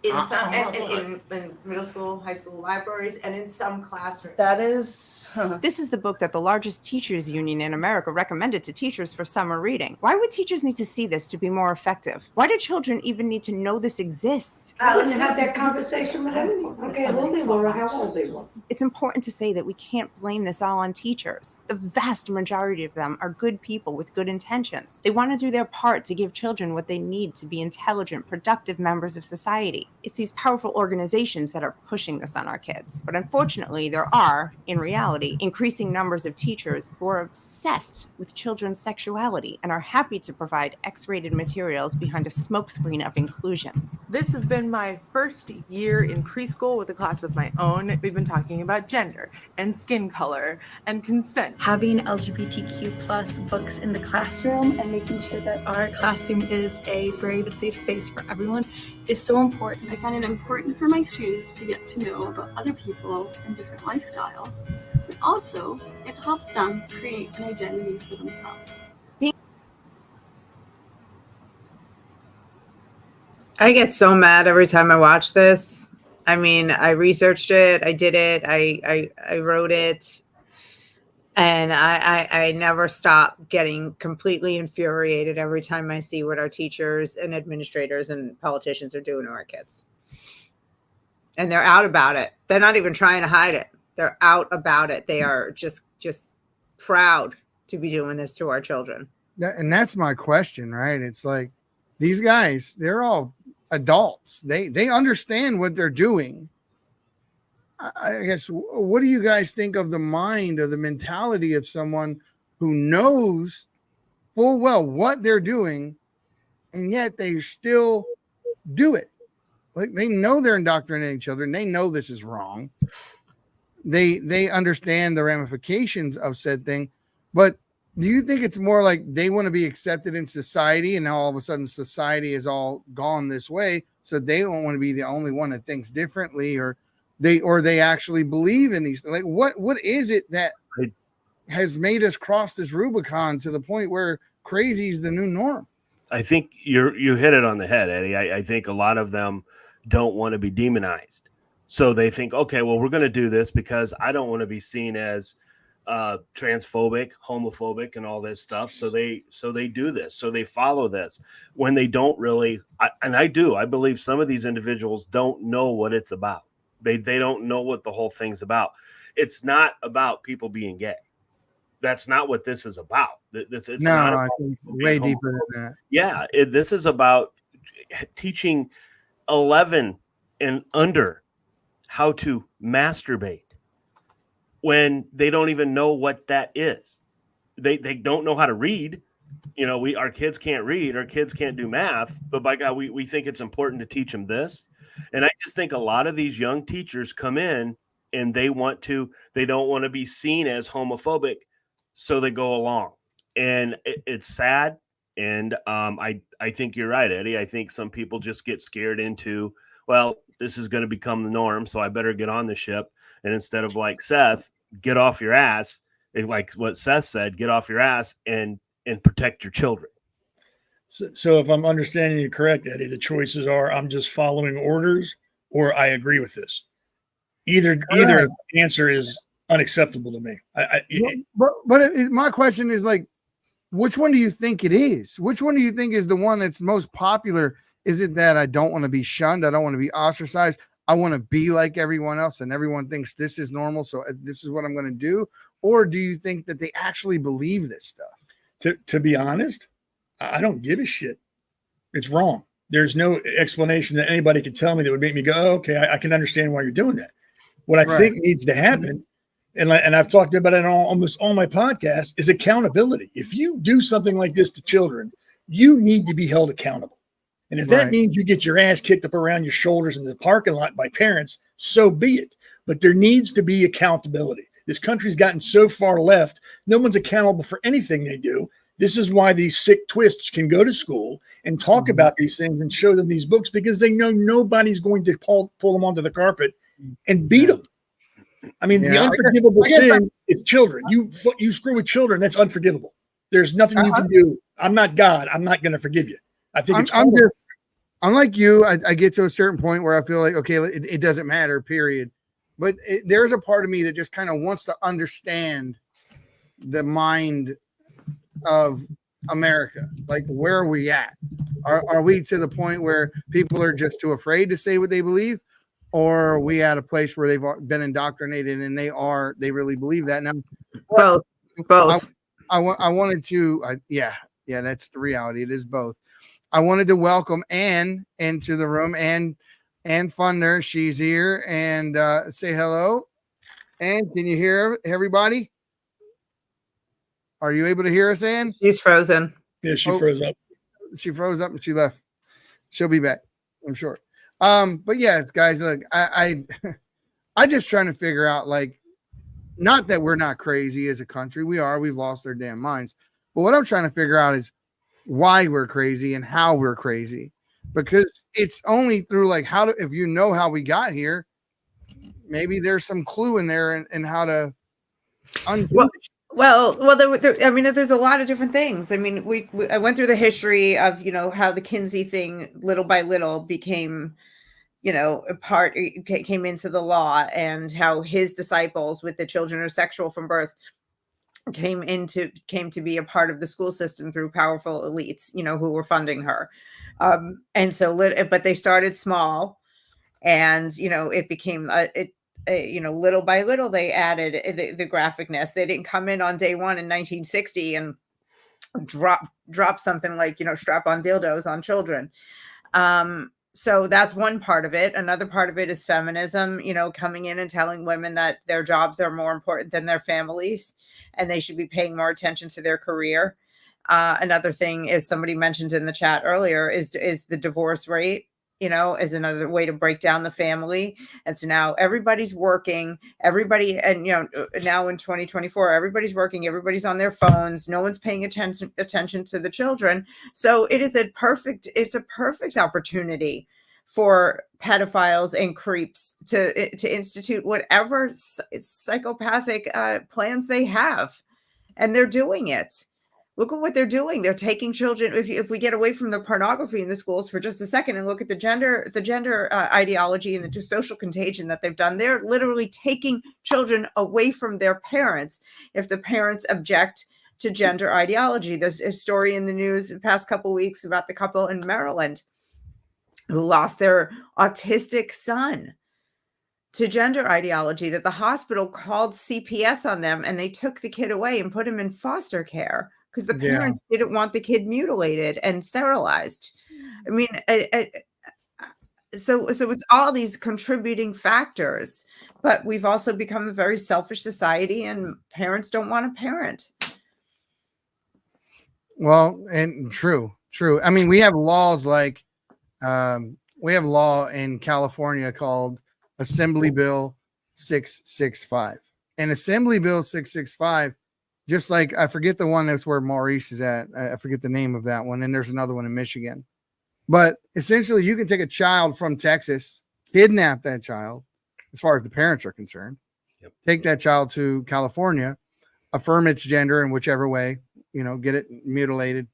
in some in middle school, high school libraries, and in some classrooms. That is. This is the book that the largest teachers union in America recommended to teachers for summer reading. Why would teachers need to see this to be more effective? Why do children even need to know this exists? I wouldn't have that conversation with anyone. Okay, how old they were or how old they were. It's important to say that we can't blame this all on teachers. The vast majority of them are good people with good intentions. They want to do their part to give children what they need to be intelligent, productive members of society. It's these powerful organizations that are pushing this on our kids. But unfortunately, there are, in reality, increasing numbers of teachers who are obsessed with children's sexuality and are happy to provide X-rated materials behind a smokescreen of inclusion. This has been my first year in preschool with a class of my own. We've been talking about gender and skin color and consent. Having LGBTQ plus books in the classroom and making sure that our classroom is a brave and safe space for everyone is so important. I find it important for my students to get to know about other people and different lifestyles, but also it helps them create an identity for themselves. I get so mad every time I watch this. I mean, I researched it, I did it, I wrote it, and I never stop getting completely infuriated every time I see what our teachers and administrators and politicians are doing to our kids. And they're out about it. They're not even trying to hide it. They're out about it. They are just proud to be doing this to our children. And that's my question, right? It's like these guys, they're all adults. They understand what they're doing. I guess, what do you guys think of the mind or the mentality of someone who knows full well what they're doing, and yet they still do it? Like, they know they're indoctrinating children. They know this is wrong. They understand the ramifications of said thing. But do you think it's more like they want to be accepted in society, and now all of a sudden society is all gone this way, so they don't want to be the only one that thinks differently, or they actually believe in these? Like, what is it that has made us cross this Rubicon to the point where crazy is the new norm? I think you hit it on the head, Eddie. I think a lot of them don't want to be demonized. So they think, okay, well, we're going to do this because I don't want to be seen as transphobic, homophobic, and all this stuff. So they do this. So they follow this when they don't really. I believe some of these individuals don't know what it's about. They don't know what the whole thing's about. It's not about people being gay. That's not what this is about. It's not about, I think it's way deeper than that. Yeah, this is about teaching 11 and under how to masturbate when they don't even know what that is. They don't know how to read. Our kids can't read, our kids can't do math, but by God, we think it's important to teach them this. And I just think a lot of these young teachers come in and they don't want to be seen as homophobic, so they go along. And it's sad. And I think you're right, Eddie. I think some people just get scared into, well, this is going to become the norm, so I better get on the ship. And instead of, like Seth, get off your ass, like what Seth said, get off your ass and protect your children. So if I'm understanding you correct, Eddie, the choices are I'm just following orders or I agree with this. Either answer is unacceptable to me. My question is, like, which one do you think it is? Which one do you think is the one that's most popular? Is it that I don't want to be shunned? I don't want to be ostracized. I want to be like everyone else, and everyone thinks this is normal, so this is what I'm going to do? Or do you think that they actually believe this stuff? To be honest, I don't give a shit. It's wrong. There's no explanation that anybody could tell me that would make me go, oh, okay, I can understand why you're doing that. What I think needs to happen, and I've talked about it on almost all my podcasts, is accountability. If you do something like this to children, you need to be held accountable. And if that means you get your ass kicked up around your shoulders in the parking lot by parents, so be it. But there needs to be accountability. This country's gotten so far left, no one's accountable for anything they do. This is why these sick twists can go to school and talk about these things and show them these books, because they know nobody's going to pull them onto the carpet and beat them. I mean, the unforgivable sin is children. You screw with children, that's unforgivable. There's nothing you can do. I'm not God. I'm not going to forgive you. I think I'm like you. I get to a certain point where I feel like, okay, it doesn't matter, period. But there's a part of me that just kind of wants to understand the mind of America. Like, where are we at? Are we to the point where people are just too afraid to say what they believe? Or are we at a place where they've been indoctrinated and they really believe that? Now, both. I wanted to, that's the reality. It is both. I wanted to welcome Ann into the room. Ann Funder, she's here, and say hello. Ann, can you hear everybody? Are you able to hear us, Ann? She's frozen. Yeah, she froze up. She froze up and she left. She'll be back, I'm sure. But yeah, guys, look, I just trying to figure out, like, not that we're not crazy as a country. We've lost our damn minds. But what I'm trying to figure out is why we're crazy and how we're crazy, because it's only through, like, if you know how we got here, maybe there's some clue in there and how to undo it. Well, there's a lot of different things. I mean, I went through the history of, how the Kinsey thing little by little became, came into the law, and how his disciples with the children are sexual from birth came to be a part of the school system through powerful elites, who were funding her. But they started small, and, it became little by little, they added the graphicness. They didn't come in on day one in 1960 and drop something like, strap on dildos on children. So that's one part of it. Another part of it is feminism, coming in and telling women that their jobs are more important than their families and they should be paying more attention to their career. Another thing is, somebody mentioned in the chat earlier, is the divorce rate, is another way to break down the family. And so now everybody's working, and now in 2024, everybody's working, everybody's on their phones, no one's paying attention to the children. So it's a perfect opportunity for pedophiles and creeps to institute whatever psychopathic plans they have. And they're doing it. Look at what they're doing. They're taking children. If we get away from the pornography in the schools for just a second and look at the gender ideology and the social contagion that they've done, they're literally taking children away from their parents if the parents object to gender ideology. There's a story in the news the past couple of weeks about the couple in Maryland who lost their autistic son to gender ideology, that the hospital called CPS on them and they took the kid away and put him in foster care because the parents didn't want the kid mutilated and sterilized. I mean, so it's all these contributing factors, but we've also become a very selfish society and parents don't want to parent. Well, and true. I mean, we have laws like, we have law in California called Assembly Bill 665. And Assembly Bill 665, just like, I forget the one that's where Maurice is at. I forget the name of that one. And there's another one in Michigan. But essentially, you can take a child from Texas, kidnap that child, as far as the parents are concerned, take that child to California, affirm its gender in whichever way, get it mutilated,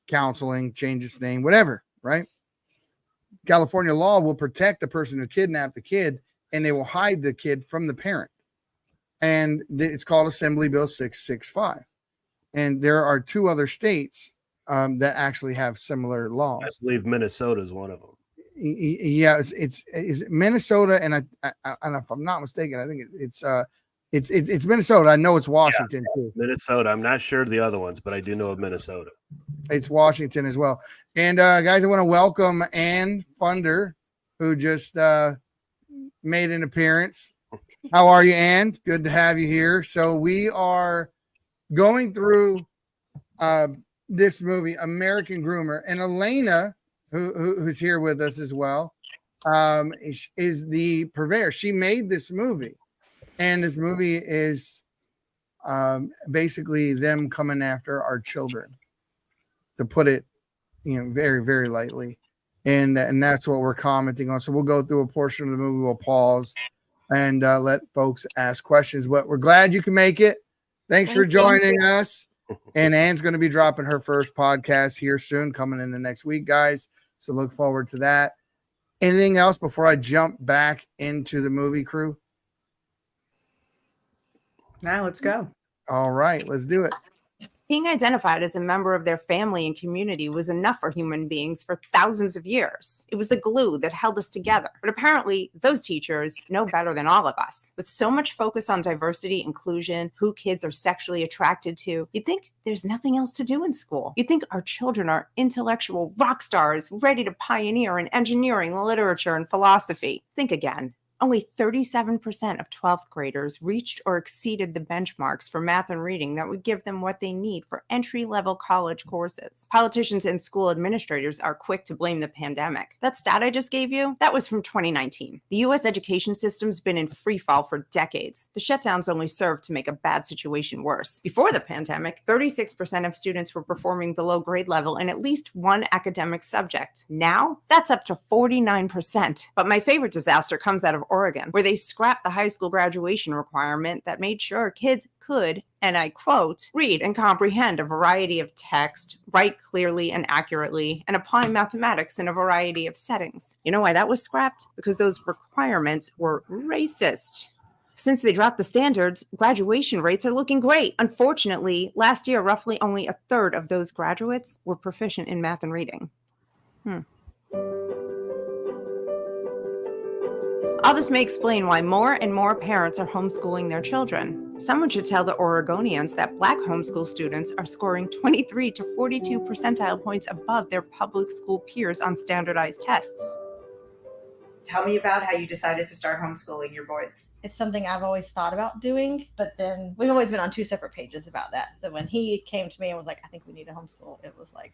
counseling, change its name, whatever, right? California law will protect the person who kidnapped the kid, and they will hide the kid from the parent. And it's called Assembly Bill 665. And there are 2 other states that actually have similar laws. I believe Minnesota is one of them. Yeah, it's Minnesota, and I if I'm not mistaken, I think it's Minnesota. I know it's Washington too. Minnesota. I'm not sure of the other ones, but I do know of Minnesota. It's Washington as well. And guys, I want to welcome Ann Funder, who just made an appearance. How are you, Ann? Good to have you here. So we are going through this movie, American Groomer, and Elena, who's here with us as well, is the purveyor. She made this movie, and this movie is basically them coming after our children, to put it, very, very lightly, and that's what we're commenting on. So we'll go through a portion of the movie. We'll pause and let folks ask questions. But we're glad you can make it. Thanks for joining us. And Ann's going to be dropping her first podcast here soon, coming in the next week, guys. So look forward to that. Anything else before I jump back into the movie, crew? Now let's go. All right, let's do it. Being identified as a member of their family and community was enough for human beings for thousands of years. It was the glue that held us together. But apparently, those teachers know better than all of us. With so much focus on diversity, inclusion, who kids are sexually attracted to, you'd think there's nothing else to do in school. You'd think our children are intellectual rock stars ready to pioneer in engineering, literature, and philosophy. Think again. Only 37% of 12th graders reached or exceeded the benchmarks for math and reading that would give them what they need for entry-level college courses. Politicians and school administrators are quick to blame the pandemic. That stat I just gave you, that was from 2019. The U.S. education system's been in free fall for decades. The shutdowns only served to make a bad situation worse. Before the pandemic, 36% of students were performing below grade level in at least one academic subject. Now, that's up to 49%. But my favorite disaster comes out of Oregon, where they scrapped the high school graduation requirement that made sure kids could, and I quote, read and comprehend a variety of text, write clearly and accurately, and apply mathematics in a variety of settings. You know why that was scrapped? Because those requirements were racist. Since they dropped the standards, graduation rates are looking great. Unfortunately, last year, roughly only a third of those graduates were proficient in math and reading. All this may explain why more and more parents are homeschooling their children. Someone should tell the Oregonians that Black homeschool students are scoring 23 to 42 percentile points above their public school peers on standardized tests. Tell me about how you decided to start homeschooling your boys. It's something I've always thought about doing, but then we've always been on 2 separate pages about that. So when he came to me and was like, I think we need a homeschool, it was like,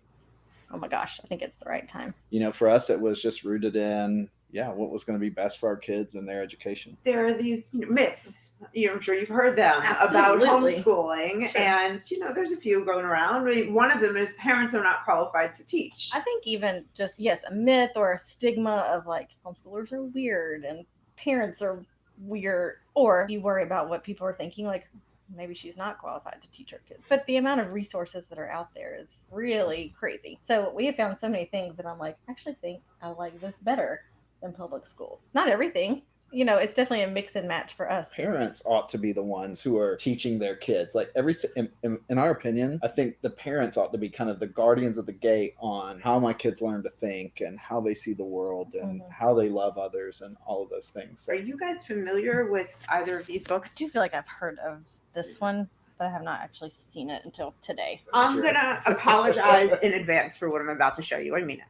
oh my gosh, I think it's the right time. For us, it was just rooted in, what was going to be best for our kids and their education. There are these myths, I'm sure you've heard them Absolutely. about homeschooling. Sure. And, there's a few going around. One of them is parents are not qualified to teach. I think even just, a myth or a stigma of like homeschoolers are weird and parents are weird, or you worry about what people are thinking, like maybe she's not qualified to teach her kids. But the amount of resources that are out there is really crazy. So we have found so many things that I'm like, I actually think I like this better than public school. Not everything. It's definitely a mix and match for us. Parents ought to be the ones who are teaching their kids. Like everything, in our opinion, I think the parents ought to be kind of the guardians of the gate on how my kids learn to think and how they see the world and how they love others and all of those things. Are you guys familiar with either of these books? I do feel like I've heard of this one, but I have not actually seen it until today. I'm going to apologize in advance for what I'm about to show you. I mean it.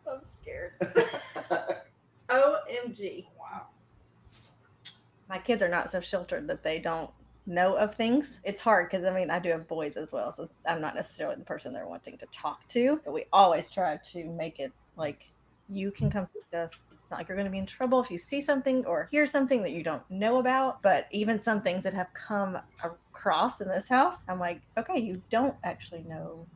I'm scared. OMG. Wow. My kids are not so sheltered that they don't know of things. It's hard because I do have boys as well, so I'm not necessarily the person they're wanting to talk to. But we always try to make it like you can come to us. It's not like you're going to be in trouble if you see something or hear something that you don't know about. But even some things that have come across in this house, I'm like, okay, you don't actually know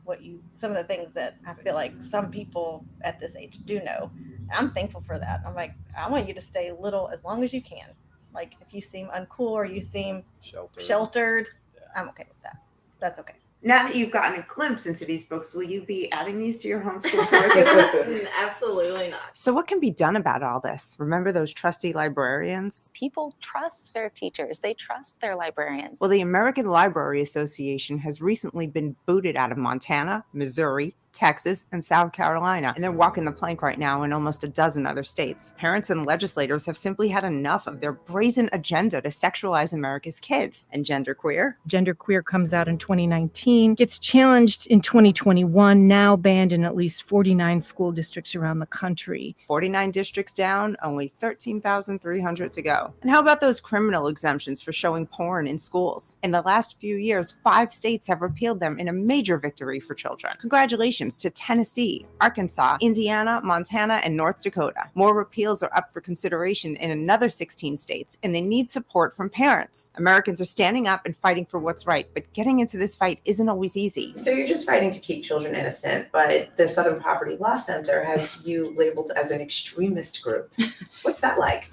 some of the things that I feel like some people at this age do know. And I'm thankful for that. I'm like, I want you to stay little as long as you can. Like if you seem uncool or you seem sheltered, I'm okay with that. That's okay. Now that you've gotten a glimpse into these books, will you be adding these to your homeschool curriculum? Absolutely not. So what can be done about all this? Remember those trusty librarians? People trust their teachers. They trust their librarians. Well, the American Library Association has recently been booted out of Montana, Missouri, Texas, and South Carolina, and they're walking the plank right now in almost a dozen other states. Parents and legislators have simply had enough of their brazen agenda to sexualize America's kids. And genderqueer? Genderqueer comes out in 2019, gets challenged in 2021, now banned in at least 49 school districts around the country. 49 districts down, only 13,300 to go. And how about those criminal exemptions for showing porn in schools? In the last few years, 5 states have repealed them in a major victory for children. Congratulations to Tennessee, Arkansas, Indiana, Montana, and North Dakota. More repeals are up for consideration in another 16 states, and they need support from parents. Americans are standing up and fighting for what's right, but getting into this fight isn't always easy. So you're just fighting to keep children innocent, but the Southern Poverty Law Center has you labeled as an extremist group. What's that like?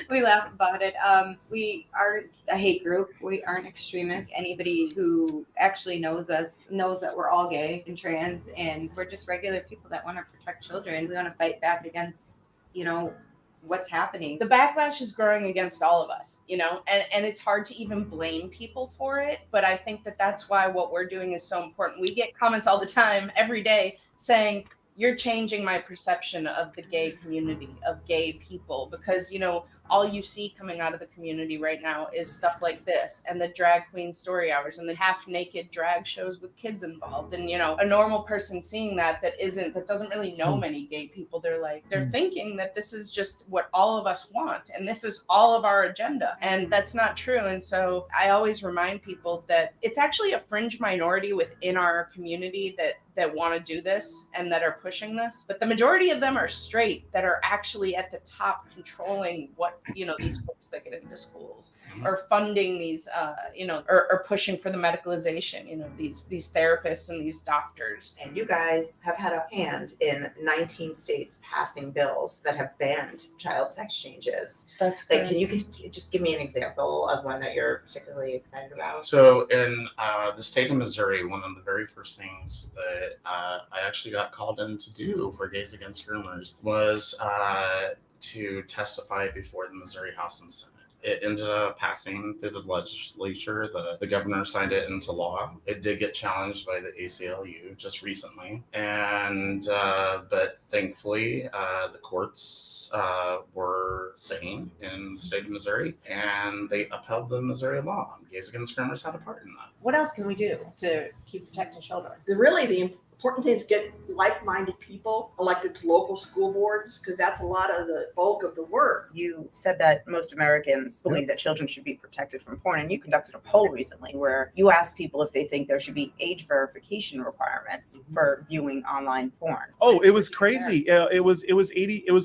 We laugh about it. We aren't a hate group. We aren't extremists. Anybody who actually knows us knows that we're all gay and trans, and we're just regular people that want to protect children. We want to fight back against, what's happening. The backlash is growing against all of us, and it's hard to even blame people for it. But I think that that's why what we're doing is so important. We get comments all the time, every day, saying, you're changing my perception of the gay community, of gay people, because, all you see coming out of the community right now is stuff like this and the drag queen story hours and the half naked drag shows with kids involved. And, a normal person seeing that doesn't really know many gay people. They're thinking that this is just what all of us want. And this is all of our agenda. And that's not true. And so I always remind people that it's actually a fringe minority within our community that want to do this and that are pushing this. But the majority of them are straight that are actually at the top controlling what, these books that get into schools or funding these, or pushing for the medicalization, these therapists and these doctors. And you guys have had a hand in 19 states passing bills that have banned child sex changes. That's great. Can you just give me an example of one that you're particularly excited about? So in the state of Missouri, one of the very first things that I actually got called in to do for Gays Against Groomers was to testify before the Missouri House and Senate. It ended up passing through the legislature. The governor signed it into law. It did get challenged by the ACLU just recently. And but thankfully, the courts were sane in the state of Missouri, and they upheld the Missouri law. Gays Against Groomers had a part in that. What else can we do to keep protecting children? The important thing is get like-minded people elected to local school boards, because that's a lot of the bulk of the work. You said that most Americans believe that children should be protected from porn, and you conducted a poll recently where you asked people if they think there should be age verification requirements for viewing online porn. Oh, it was crazy. It was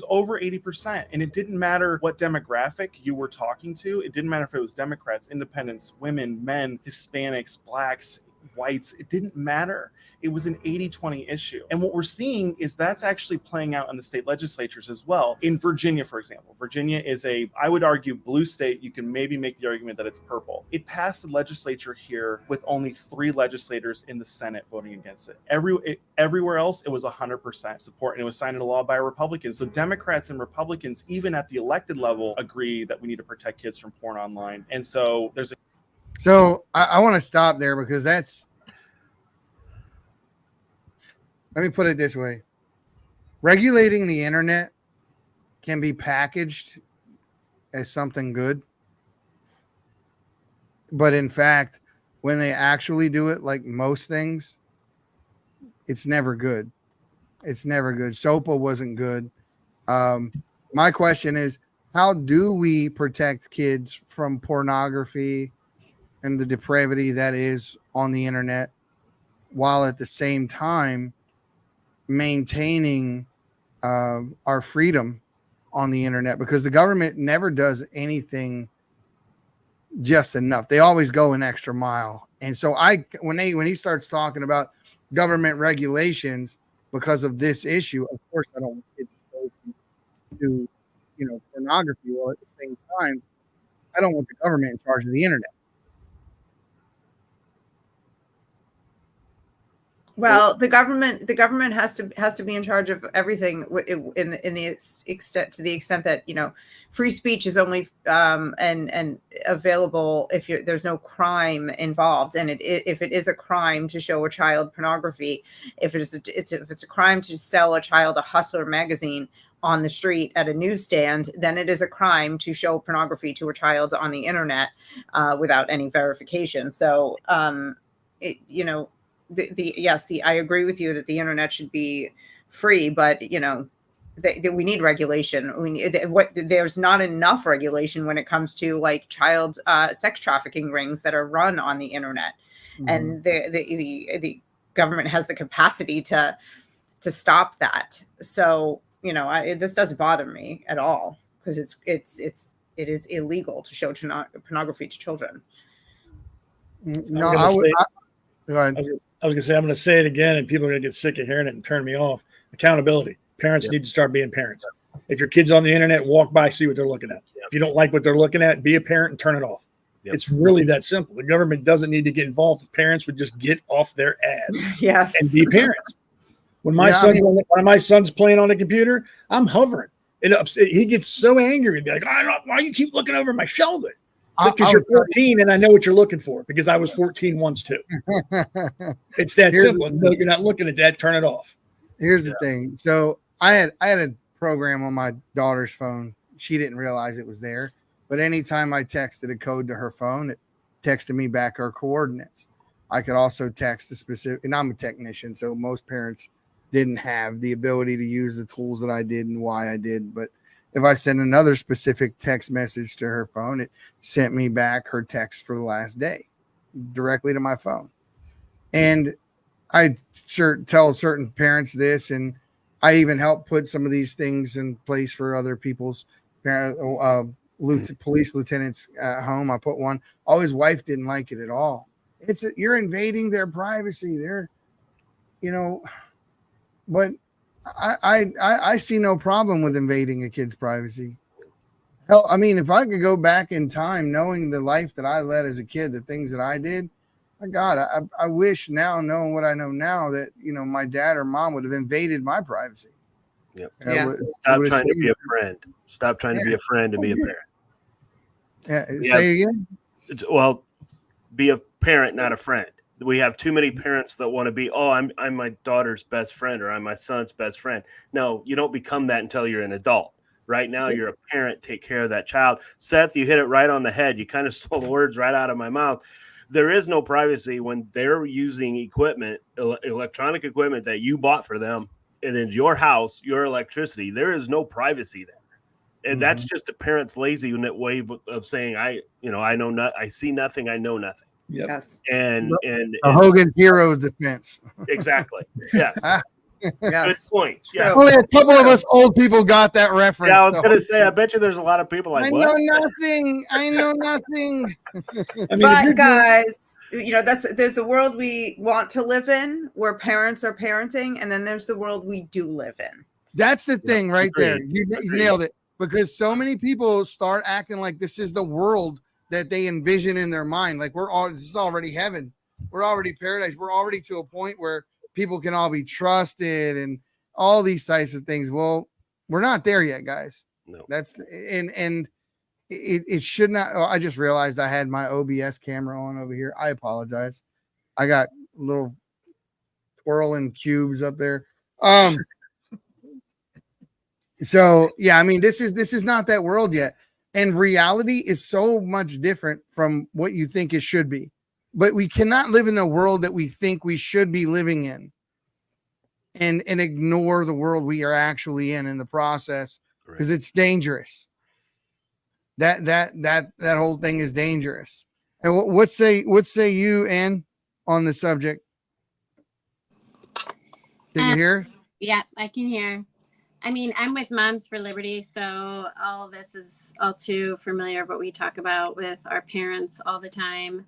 over 80%, and it didn't matter what demographic you were talking to. It didn't matter if it was Democrats, independents, women, men, Hispanics, blacks, whites. It didn't matter. It was an 80-20 issue. And what we're seeing is that's actually playing out in the state legislatures as well. In Virginia, for example, Virginia is I would argue, blue state. You can maybe make the argument that it's purple. It passed the legislature here with only 3 legislators in the Senate voting against it. Everywhere else, it was 100% support, and it was signed into law by a Republican. So Democrats and Republicans, even at the elected level, agree that we need to protect kids from porn online. And so there's a... So I want to stop there, because that's... Let me put it this way. Regulating the internet can be packaged as something good. But in fact, when they actually do it, like most things, it's never good. It's never good. SOPA wasn't good. My question is, how do we protect kids from pornography and the depravity that is on the internet, while at the same time maintaining our freedom on the internet? Because the government never does anything just enough. They always go an extra mile. And so when he starts talking about government regulations because of this issue, of course I don't want kids to pornography. Well, at the same time, I don't want the government in charge of the internet. Well, the government has to be in charge of everything in the extent, to the extent that free speech is only and available if there's no crime involved, and if it is a crime to show a child pornography, if it's a crime to sell a child a Hustler magazine on the street at a newsstand, then it is a crime to show pornography to a child on the internet without any verification. So I agree with you that the internet should be free, but we need regulation. There's not enough regulation when it comes to like child sex trafficking rings that are run on the internet, and the government has the capacity to stop that. So this doesn't bother me at all, because it is illegal to show pornography to children. No, I would. Go ahead. I was going to say, I'm going to say it again, and people are going to get sick of hearing it and turn me off. Accountability. Parents need to start being parents. If your kid's on the internet, walk by, see what they're looking at. If you don't like what they're looking at, be a parent and turn it off. It's really that simple. The government doesn't need to get involved. If parents would just get off their ass and be parents. When my son's playing on the computer, I'm hovering. He gets so angry and be like, why you keep looking over my shoulder? It's because you're 14 and I know what you're looking for, because I was 14 once too. It's that simple. No, you're not looking at that. Turn it off. Here's the thing. So I had a program on my daughter's phone. She didn't realize it was there, but anytime I texted a code to her phone, it texted me back her coordinates. I could also text a specific, and I'm a technician, so most parents didn't have the ability to use the tools that I did and why I did. But if I sent another specific text message to her phone, it sent me back her text for the last day directly to my phone. And I tell certain parents this, and I even help put some of these things in place for other people's police lieutenants at home. I put one. Oh, his wife didn't like it at all. You're invading their privacy. But I see no problem with invading a kid's privacy. Hell, I mean, if I could go back in time, knowing the life that I led as a kid, the things that I did, my God, I wish now, knowing what I know now, that my dad or mom would have invaded my privacy. Yep. Stop trying to be a friend. Stop trying to be a friend and be a parent. Say again. Well, be a parent, not a friend. We have too many parents that want to be, I'm my daughter's best friend, or I'm my son's best friend. No, you don't become that until you're an adult. Right now, you're a parent. Take care of that child. Seth, you hit it right on the head. You kind of stole the words right out of my mouth. There is no privacy when they're using equipment, electronic equipment that you bought for them, and in your house, your electricity. There is no privacy there. And that's just a parent's lazy way of saying, I know not, I see nothing, I know nothing. Yes. And Hogan's hero's defense. Exactly. Yes. Good point. Yeah. Only a couple of us old people got that reference. Yeah, I was going to say, I bet you there's a lot of people like, I what? know nothing. I know nothing. But guys, there's the world we want to live in, where parents are parenting, and then there's the world we do live in. That's the thing right there. You Agreed. nailed it. Because so many people start acting like this is the world that they envision in their mind. Like this is already heaven. We're already paradise. We're already to a point where people can all be trusted and all these types of things. Well, we're not there yet, guys. No. And it should not. Oh, I just realized I had my OBS camera on over here. I apologize. I got little twirling cubes up there. So yeah, I mean, this is not that world yet. And reality is so much different from what you think it should be. But we cannot live in a world that we think we should be living in and ignore the world we are actually in the process, because it's dangerous. That whole thing is dangerous. And what say you, Ann, on the subject? Can you hear? Yeah, I can hear. I mean, I'm with Moms for Liberty, so all of this is all too familiar of what we talk about with our parents all the time.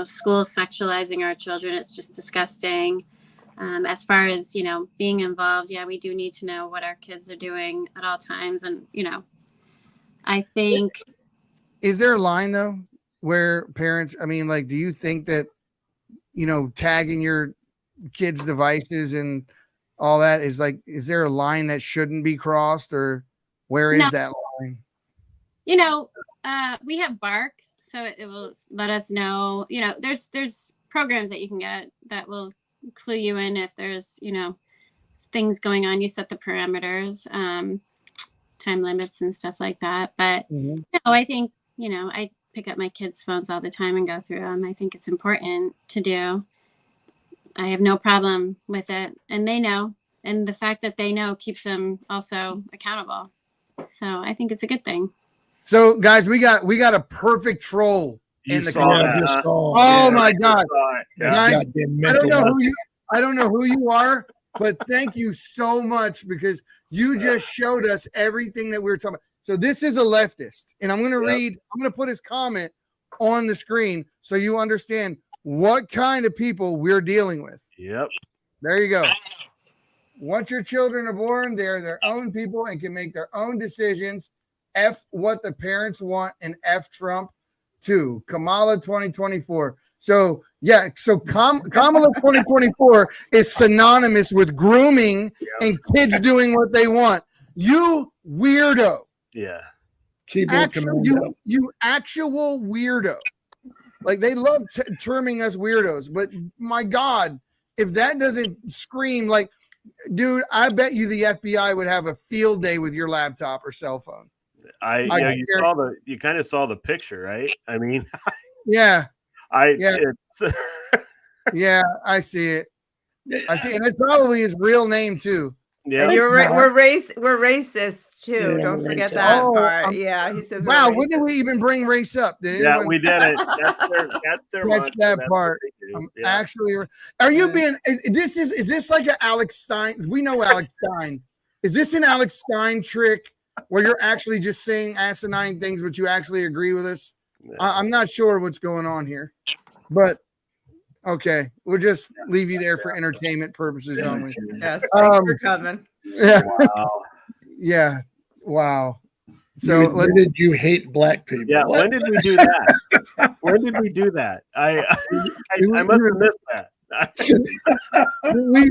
Schools sexualizing our children, it's just disgusting. As far as, being involved, yeah, we do need to know what our kids are doing at all times. And, I think. Is there a line, though, where parents, do you think that, tagging your kids' devices and all that is there a line that shouldn't be crossed, or where is that line? We have Bark, so it will let us know. There's programs that you can get that will clue you in if there's things going on. You set the parameters, time limits and stuff like that. But I think I pick up my kids' phones all the time and go through them. I think it's important to do. I have no problem with it, and they know, and the fact that they know keeps them also accountable. So I think it's a good thing. So, guys, we got a perfect troll in the comments. Oh my God! Guys, I don't know who you are, but thank you so much, because you just showed us everything that we were talking about. So this is a leftist, and I'm going to read. I'm going to put his comment on the screen so you understand what kind of people we're dealing with. Yep. There you go. Once your children are born, they're their own people and can make their own decisions. F what the parents want, and F Trump too. Kamala 2024. So yeah, Kamala 2024 is synonymous with grooming and kids doing what they want. You weirdo. Yeah. You actual weirdo. Like, they love terming us weirdos, but my God, if that doesn't scream like, dude, I bet you the FBI would have a field day with your laptop or cell phone. You kind of saw the picture, right? I mean, yeah, I see it. I see, and it's probably his real name too. Yeah, we're racist too. Don't forget that part. Yeah, he says. Wow, when did we even bring race up? We did it. That's that part. Actually, are you being? Is this like an Alex Stein? We know Alex Stein. Is this an Alex Stein trick where you're actually just saying asinine things, but you actually agree with us? Yeah. I'm not sure what's going on here, but. Okay, we'll just leave you there for entertainment purposes only. Yes, thanks for coming. Yeah, wow. Yeah, wow. So, when did you hate black people? Yeah, when did we do that? When did we do that? I must have missed that.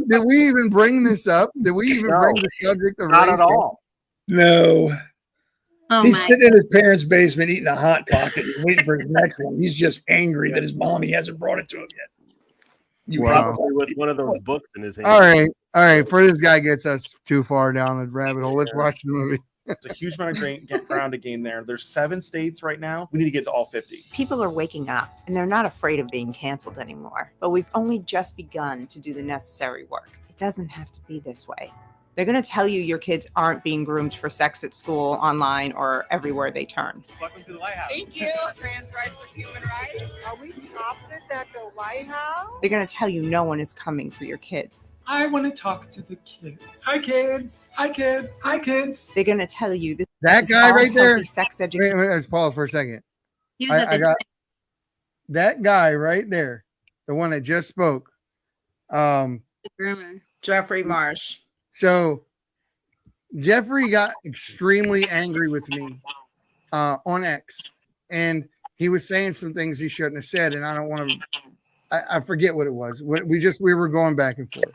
Did we even bring this up? Did we even bring the subject of not race? At all. No. He's sitting in his parents' basement eating a Hot Pocket and waiting for his next one. He's just angry that his mommy hasn't brought it to him yet. Probably with one of those books in his hand. All right. For this guy gets us too far down the rabbit hole. Let's watch the movie. It's a huge amount of ground to gain there. There's 7 states right now. We need to get to all 50. People are waking up and they're not afraid of being canceled anymore. But we've only just begun to do the necessary work. It doesn't have to be this way. They're going to tell you your kids aren't being groomed for sex at school, online, or everywhere they turn. Welcome to the White House. Thank you. Trans rights are human rights. Are we topless at the White House? They're going to tell you no one is coming for your kids. I want to talk to the kids. Hi, kids. Hi, kids. Hi, kids. They're going to tell you this. That is guy all right there. healthy sex education. Wait, let's pause for a second. I got that guy right there, the one that just spoke. Groomer. Jeffrey Marsh. So Jeffrey got extremely angry with me on X, and he was saying some things he shouldn't have said, and I don't want to. I forget what it was. We were going back and forth,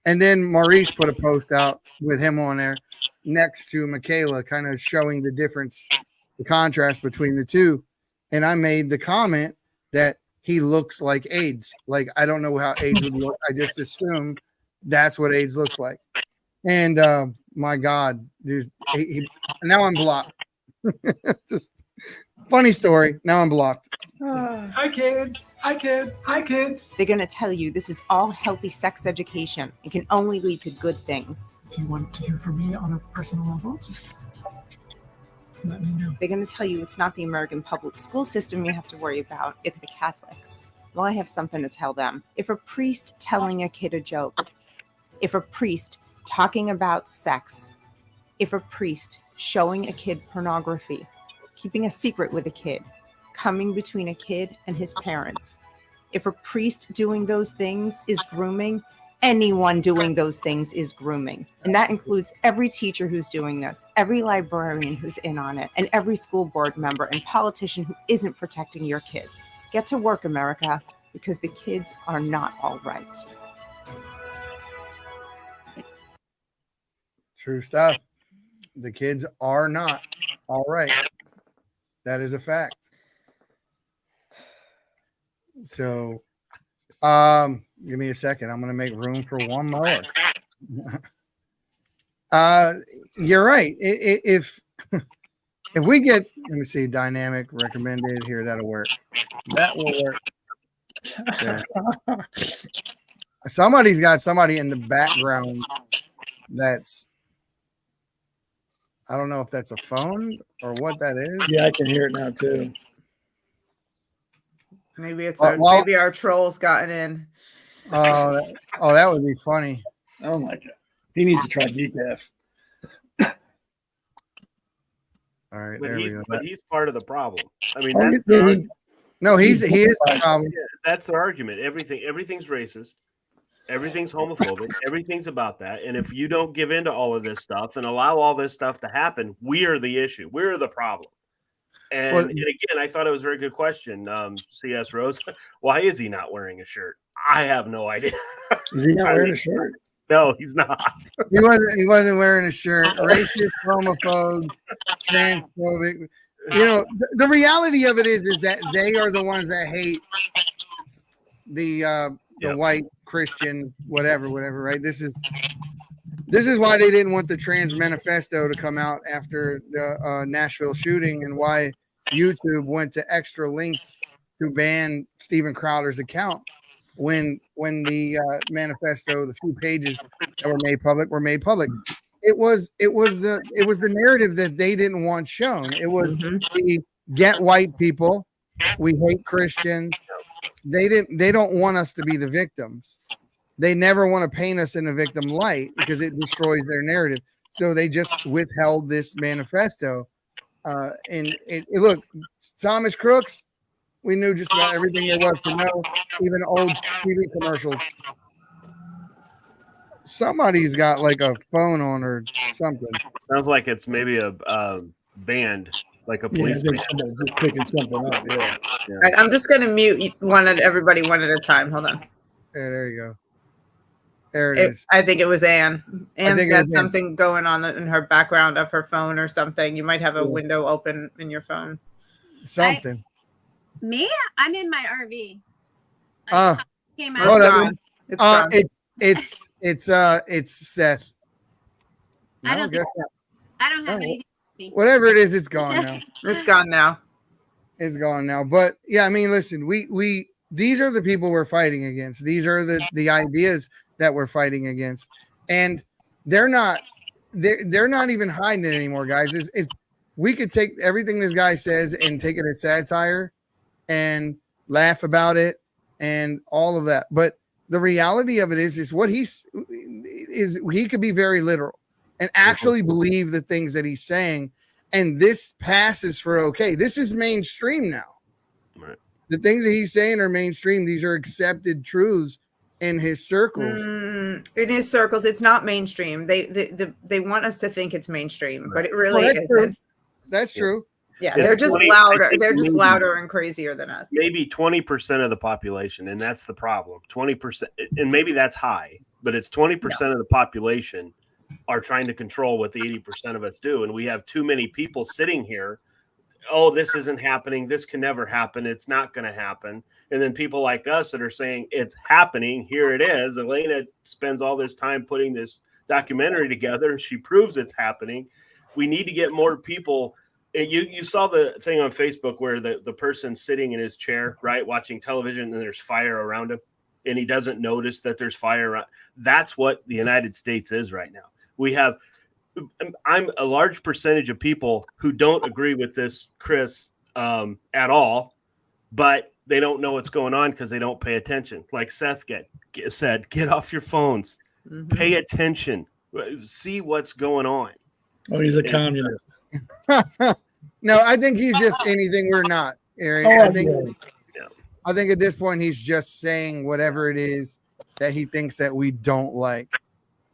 and then Maurice put a post out with him on there next to Michaela, kind of showing the difference, the contrast between the two, and I made the comment that he looks like AIDS. Like, I don't know how AIDS would look. I just assume that's what AIDS looks like. And my God, dude, now I'm blocked. Just funny story. Now I'm blocked. Hi, kids. Hi, kids. Hi, kids. They're going to tell you this is all healthy sex education. It can only lead to good things. If you want to hear from me on a personal level, just let me know. They're going to tell you it's not the American public school system you have to worry about. It's the Catholics. Well, I have something to tell them. If a priest telling a kid a joke, if a priest talking about sex, if a priest showing a kid pornography, keeping a secret with a kid, coming between a kid and his parents, if a priest doing those things is grooming, anyone doing those things is grooming. And that includes every teacher who's doing this, every librarian who's in on it, and every school board member and politician who isn't protecting your kids. Get to work, America, because the kids are not all right. True stuff. The kids are not all right. That is a fact. So, give me a second. I'm going to make room for one more. You're right. If we get, let me see, dynamic recommended here, that'll work. That will work. Yeah. Somebody's got somebody in the background that's, I don't know if that's a phone or what that is. Yeah, I can hear it now too. Maybe it's maybe our troll's gotten in. That would be funny. Oh my God, he needs to try decaf. All right, But there we go. But he's part of the problem. I mean, Oh, that's yeah, the he- argument. No, he is the problem. Yeah, that's the argument. Everything's racist. Everything's homophobic. Everything's about that. And if you don't give in to all of this stuff and allow all this stuff to happen, we are the issue. We're the problem. And again, I thought it was a very good question. CS Rose, why is he not wearing a shirt? I have no idea. Is he not wearing a shirt? No, he's not. He wasn't wearing a shirt. Racist, homophobe, transphobic. You know, the reality of it is that they are the ones that hate the white Christian, whatever, right? This is why they didn't want the trans manifesto to come out after the Nashville shooting, and why YouTube went to extra lengths to ban Steven Crowder's account when the manifesto, the few pages that were made public. It was the narrative that they didn't want shown. It was the get white people, we hate Christians. They don't want us to be the victims. They never want to paint us in a victim light because it destroys their narrative. So they just withheld this manifesto. And look, Thomas Crooks, we knew just about everything there was to know, even old TV commercials. Somebody's got like a phone on or something. Sounds like it's maybe a band, like a police band. Just picking something up. Yeah. Right, I'm just going to mute everybody one at a time. Hold on. There you go. There it is. I think it was Anne. Anne's think it got was Anne. something going on in her background of her phone or something. You might have a window open in your phone. Something. Me? I'm in my RV. Came out. Hold on. It's gone. It's Seth. I No, don't guess think. I don't have anything. Whatever it is, it's gone now. It's gone now. It's gone now. But yeah, I mean, listen, we these are the people we're fighting against. These are the ideas that we're fighting against, and they're not even hiding it anymore, guys. It's we could take everything this guy says and take it as satire and laugh about it and all of that, but the reality of it is what he could be very literal and actually believe the things that he's saying. And this passes for okay. This is mainstream now. Right. The things that he's saying are mainstream. These are accepted truths in his circles. In his circles, it's not mainstream. They want us to think it's mainstream, but it really isn't. That's true. Yeah, they're just louder. They're just louder and crazier than us. Maybe 20% of the population, and that's the problem. 20%, and maybe that's high, but it's 20% of the population are trying to control what the 80% of us do. And we have too many people sitting here. Oh, this isn't happening. This can never happen. It's not going to happen. And then people like us that are saying it's happening. Here it is. Elena spends all this time putting this documentary together, and she proves it's happening. We need to get more people. You saw the thing on Facebook where the person's sitting in his chair, right, watching television, and there's fire around him, and he doesn't notice that there's fire around. That's what the United States is right now. I'm a large percentage of people who don't agree with this, Chris, at all, but they don't know what's going on because they don't pay attention. Like Seth said, get off your phones, pay attention, see what's going on. Oh, he's a communist. No, I think he's just anything we're not, Aaron. I think at this point he's just saying whatever it is that he thinks that we don't like.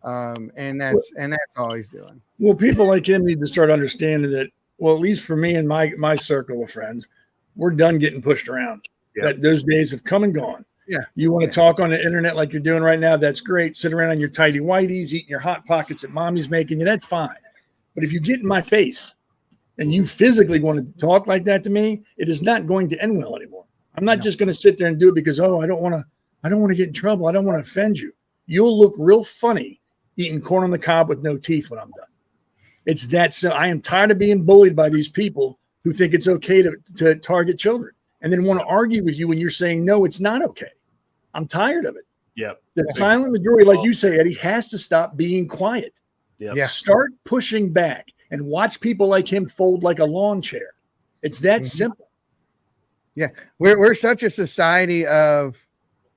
And that's all he's doing. Well, people like him need to start understanding that, well, at least for me and my circle of friends, we're done getting pushed around. Yeah. That those days have come and gone. Yeah. You want to talk on the internet like you're doing right now, that's great. Sit around on your tidy whities, eating your Hot Pockets that mommy's making you, that's fine. But if you get in my face and you physically want to talk like that to me, it is not going to end well anymore. I'm not just going to sit there and do it because, I don't want to get in trouble. I don't want to offend you. You'll look real funny eating corn on the cob with no teeth when I'm done. It's that simple. I am tired of being bullied by these people who think it's okay to target children and then want to argue with you when you're saying, no, it's not okay. I'm tired of it. Yep. The silent majority, like you say, Eddie, has to stop being quiet. Yep. Yeah. Start pushing back and watch people like him fold like a lawn chair. It's that simple. Yeah. We're such a society of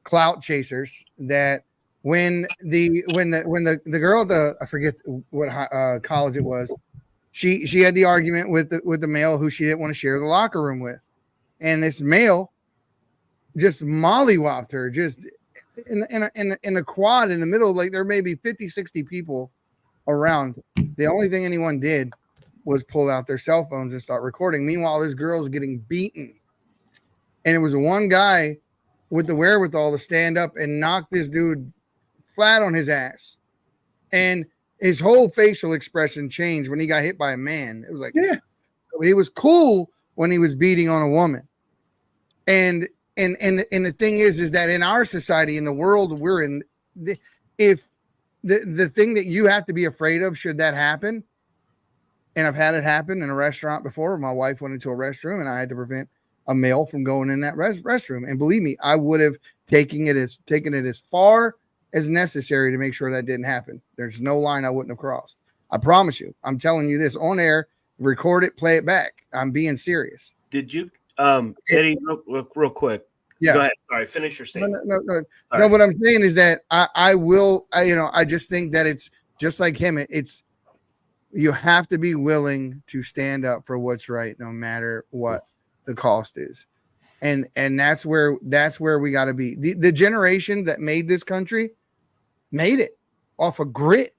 clout chasers that when the girl, I forget what college it was, she had the argument with the male who she didn't want to share the locker room with, and this male just mollywopped her just in a quad in the middle, like there may be 50, 60 people around. The only thing anyone did was pull out their cell phones and start recording. Meanwhile, this girl's getting beaten, and it was one guy with the wherewithal to stand up and knock this dude flat on his ass, and his whole facial expression changed when he got hit by a man. It was like, yeah, he was cool when he was beating on a woman. And the thing is that in our society, in the world we're in, if the thing that you have to be afraid of, should that happen, and I've had it happen in a restaurant before. My wife went into a restroom and I had to prevent a male from going in that restroom. And believe me, I would have taken it as far as necessary to make sure that didn't happen. There's no line I wouldn't have crossed. I promise you. I'm telling you this on air. Record it, play it back. I'm being serious. Did you, Eddie, real quick? Yeah. Go ahead. Sorry, finish your statement. No. What I'm saying is that I just think that it's just like him. You have to be willing to stand up for what's right, no matter what the cost is. And that's where we got to be. The generation that made this country made it off of grit.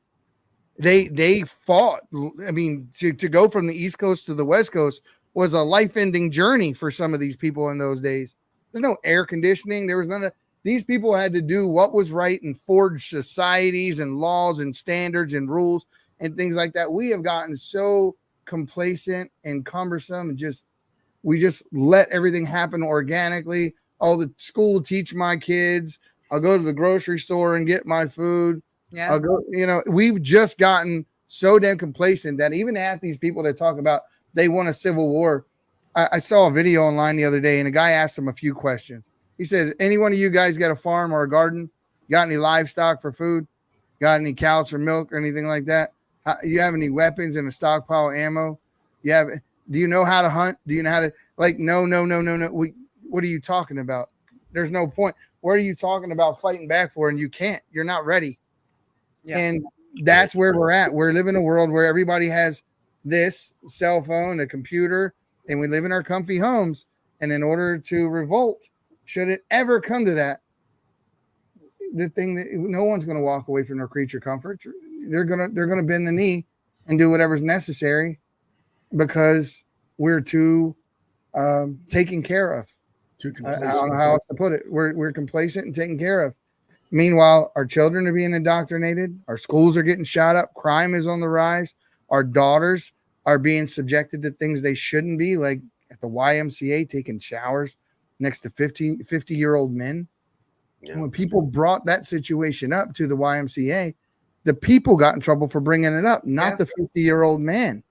They fought. I mean, to go from the East Coast to the West Coast was a life-ending journey for some of these people in those days. There's no air conditioning. There was none of these people had to do what was right and forge societies and laws and standards and rules and things like that. We have gotten so complacent and cumbersome and we just let everything happen organically. Oh, the school will teach my kids. I'll go to the grocery store and get my food. Yeah. I'll go, we've just gotten so damn complacent that even half these people that talk about they want a civil war. I saw a video online the other day, and a guy asked them a few questions. He says, any one of you guys got a farm or a garden? Got any livestock for food? Got any cows for milk or anything like that? You have any weapons and a stockpile of ammo? Do you know how to hunt? Do you know how to, like, no. What are you talking about? There's no point. What are you talking about fighting back for? And you can't. You're not ready. Yeah. And that's where we're at. We're living in a world where everybody has this cell phone, a computer, and we live in our comfy homes. And in order to revolt, should it ever come to that, the thing that no one's going to walk away from their creature comforts. They're gonna bend the knee and do whatever's necessary because we're too taken care of. I don't know how else to put it. We're complacent and taken care of. Meanwhile, our children are being indoctrinated. Our schools are getting shot up. Crime is on the rise. Our daughters are being subjected to things they shouldn't be, like at the YMCA taking showers next to 50-year-old men. Yeah. When people brought that situation up to the YMCA, the people got in trouble for bringing it up, not the 50-year-old man.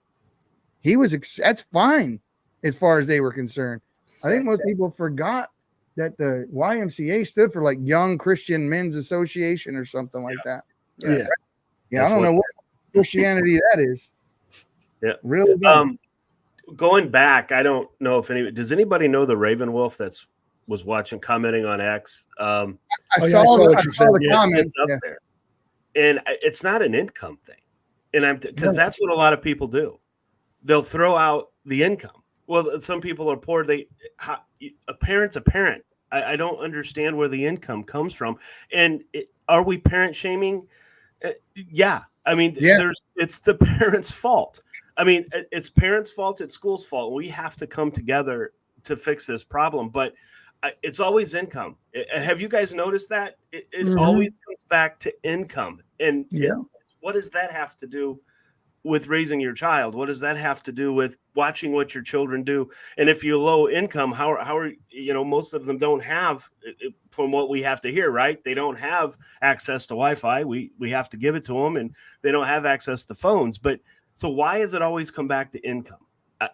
That's fine as far as they were concerned. I think most people forgot that the YMCA stood for like Young Christian Men's Association or something like that. Yeah. I don't know what Christianity that is. Yeah. Really? Going back, I don't know if does anybody know the Raven Wolf was commenting on X? I saw the comments up there. And it's not an income thing. And because that's what a lot of people do. They'll throw out the income. Well, some people are poor. A parent's a parent. I don't understand where the income comes from. And are we parent shaming? Yeah. I mean, it's the parents' fault. I mean, it's parents' fault. It's school's fault. We have to come together to fix this problem. But it's always income. Have you guys noticed that? It always comes back to income. And what does that have to do with raising your child? What does that have to do with watching what your children do? And if you're low income, how are most of them don't have, from what we have to hear, right? They don't have access to Wi-Fi. We have to give it to them, and they don't have access to phones. But so why does it always come back to income? I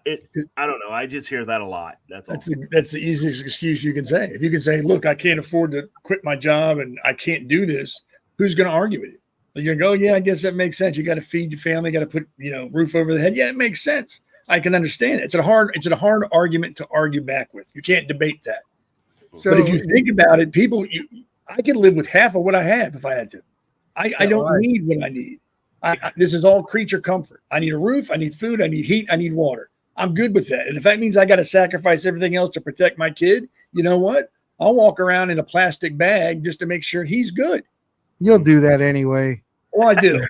don't know. I just hear that a lot. That's the easiest excuse you can say. If you can say, look, I can't afford to quit my job and I can't do this, who's going to argue with you? You're going to go, yeah, I guess that makes sense. You got to feed your family, got to put, roof over the head. Yeah, it makes sense. I can understand it. It's a hard argument to argue back with. You can't debate that. So, but if you think about it, I could live with half of what I have if I had to. I don't need what I need. This is all creature comfort. I need a roof. I need food. I need heat. I need water. I'm good with that. And if that means I got to sacrifice everything else to protect my kid, you know what? I'll walk around in a plastic bag just to make sure he's good. You'll do that anyway. Well, I do.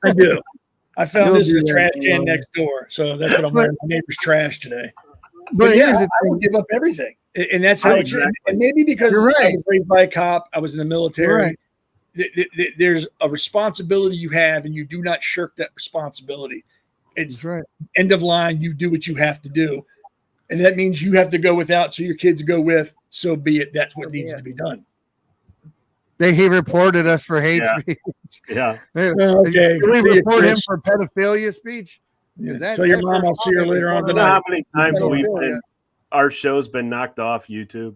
I do. I found this in the trash can next door. So that's what I'm wearing. My neighbor's trash today. But yeah, I would give up everything. And that's how it should. And maybe because I was raised by a cop, I was in the military. There's a responsibility you have, and you do not shirk that responsibility. It's end of line. You do what you have to do. And that means you have to go without so your kids go with. So be it. That's what needs to be done. He reported us for hate speech. Yeah. Okay. Can we report him for pedophilia speech? So your mom, I'll see her later on tonight. How many times our show's been knocked off YouTube?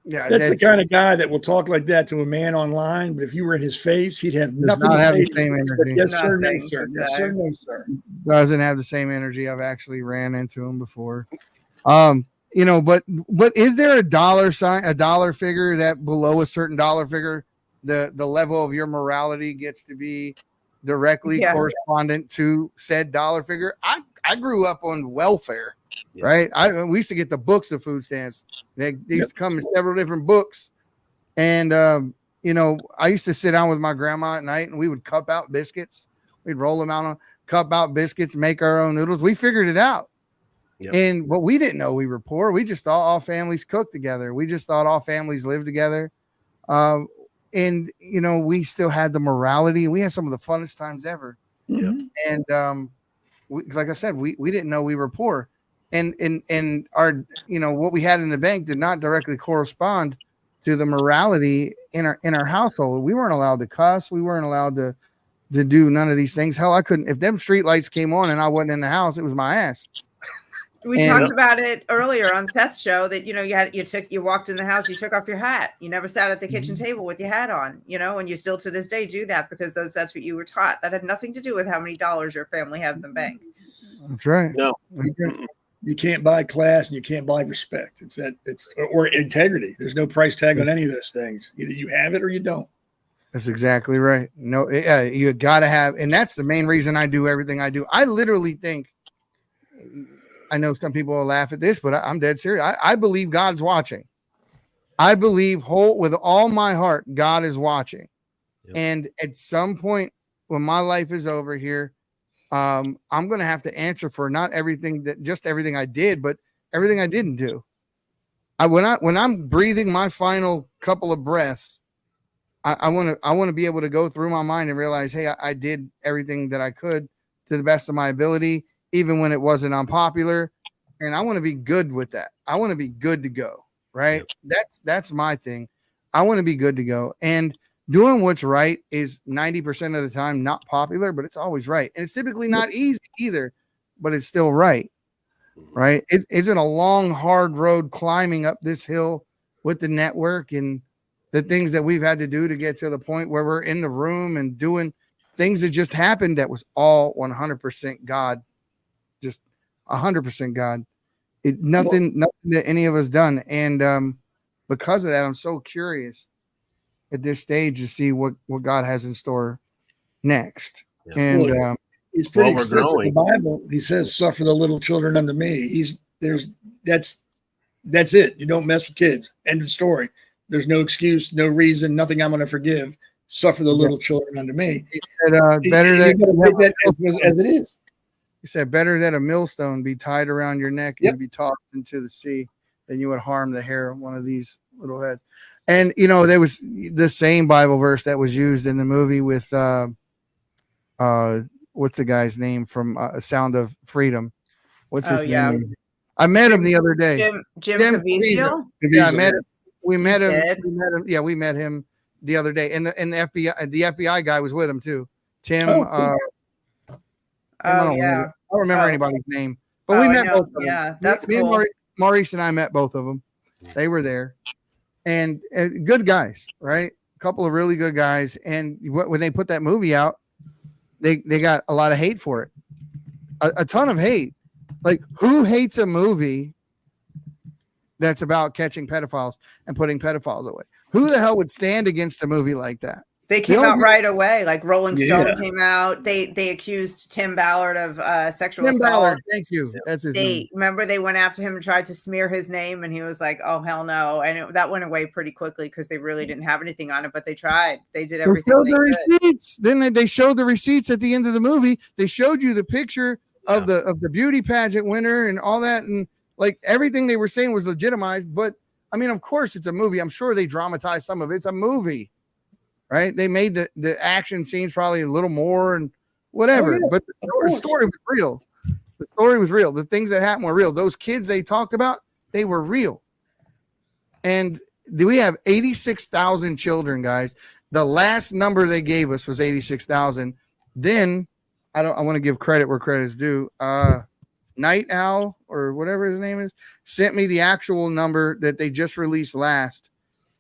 Yeah, that's the kind of guy that will talk like that to a man online. But if you were in his face, he'd have nothing to say. Yes, sir, no, sir. Yes, sir, no, sir. Doesn't have the same energy. I've actually ran into him before. But is there a dollar figure that below a certain dollar figure, the level of your morality gets to be directly correspondent to said dollar figure? I grew up on welfare, right? We used to get the books of food stamps. They used to come in several different books. And, I used to sit down with my grandma at night and we would cup out biscuits. We'd roll them out, cup out biscuits, make our own noodles. We figured it out. Yep. But we didn't know we were poor. We just thought all families cooked together. We just thought all families lived together. We still had the morality. We had some of the funnest times ever. Yeah. And like I said, we didn't know we were poor. And our, what we had in the bank did not directly correspond to the morality in our household. We weren't allowed to cuss. We weren't allowed to do none of these things. Hell, I couldn't. If them street lights came on and I wasn't in the house, it was my ass. We talked about it earlier on Seth's show that, you walked in the house, you took off your hat. You never sat at the kitchen table with your hat on, and you still to this day do that because that's what you were taught. That had nothing to do with how many dollars your family had in the bank. That's right. No. You can't buy class and you can't buy respect. Or integrity. There's no price tag on any of those things. Either you have it or you don't. That's exactly right. No, you got to have, and that's the main reason I do everything I do. I literally think, I know some people will laugh at this, but I'm dead serious. I believe God's watching. I believe with all my heart, God is watching. Yep. And at some point when my life is over here, I'm going to have to answer for not everything I did, but everything I didn't do. When I'm breathing my final couple of breaths, I want to be able to go through my mind and realize, hey, I did everything that I could to the best of my ability, even when it wasn't unpopular. And I want to be good with that. I want to be good to go. Right. Yep. That's my thing. I want to be good to go. And doing what's right is 90% of the time not popular, but it's always right. And it's typically not easy either, but it's still right. Right. It isn't a long, hard road climbing up this hill with the network and the things that we've had to do to get to the point where we're in the room and doing things that just happened. That was all 100% God, just 100% God. Nothing that any of us done. And because of that, I'm so curious at this stage to see what God has in store next. Yeah. And he's pretty explicit in the Bible. He says, "Suffer the little children unto me." That's it. You don't mess with kids. End of story. There's no excuse, no reason, nothing I'm going to forgive. Suffer the little children unto me. He said, better that as it is. He said, better that a millstone be tied around your neck and be tossed into the sea than you would harm the hair of one of these little heads. And, there was the same Bible verse that was used in the movie with, what's the guy's name from Sound of Freedom? What's his name? I met him the other day. Jim Caviezel? Yeah, I met him. We met him. Yeah, we met him the other day. And the FBI guy was with him too. Tim. I don't remember anybody's name, but we met both of them. Yeah, that's cool. Maurice and I met both of them. They were there, and good guys, right? A couple of really good guys. And when they put that movie out, they got a lot of hate for it, a ton of hate. Like, who hates a movie that's about catching pedophiles and putting pedophiles away? Who the hell would stand against a movie like that? They came out right away. Like Rolling Stone came out. They accused Tim Ballard of sexual assault. Ballard, thank you. That's his name. Remember they went after him and tried to smear his name, and he was like, "Oh hell no!" And that went away pretty quickly because they really didn't have anything on it. But they tried. They did everything. They showed the receipts. Then they showed the receipts at the end of the movie. They showed you the picture of the beauty pageant winner and all that, and like everything they were saying was legitimized. But I mean, of course, it's a movie. I'm sure they dramatized some of it. It's a movie. Right? They made the action scenes probably a little more and whatever, but the story was real. The story was real. The things that happened were real. Those kids they talked about, they were real. And we have 86,000 children, guys. The last number they gave us was 86,000. Then I want to give credit where credit is due. Night Owl or whatever his name is sent me the actual number that they just released last.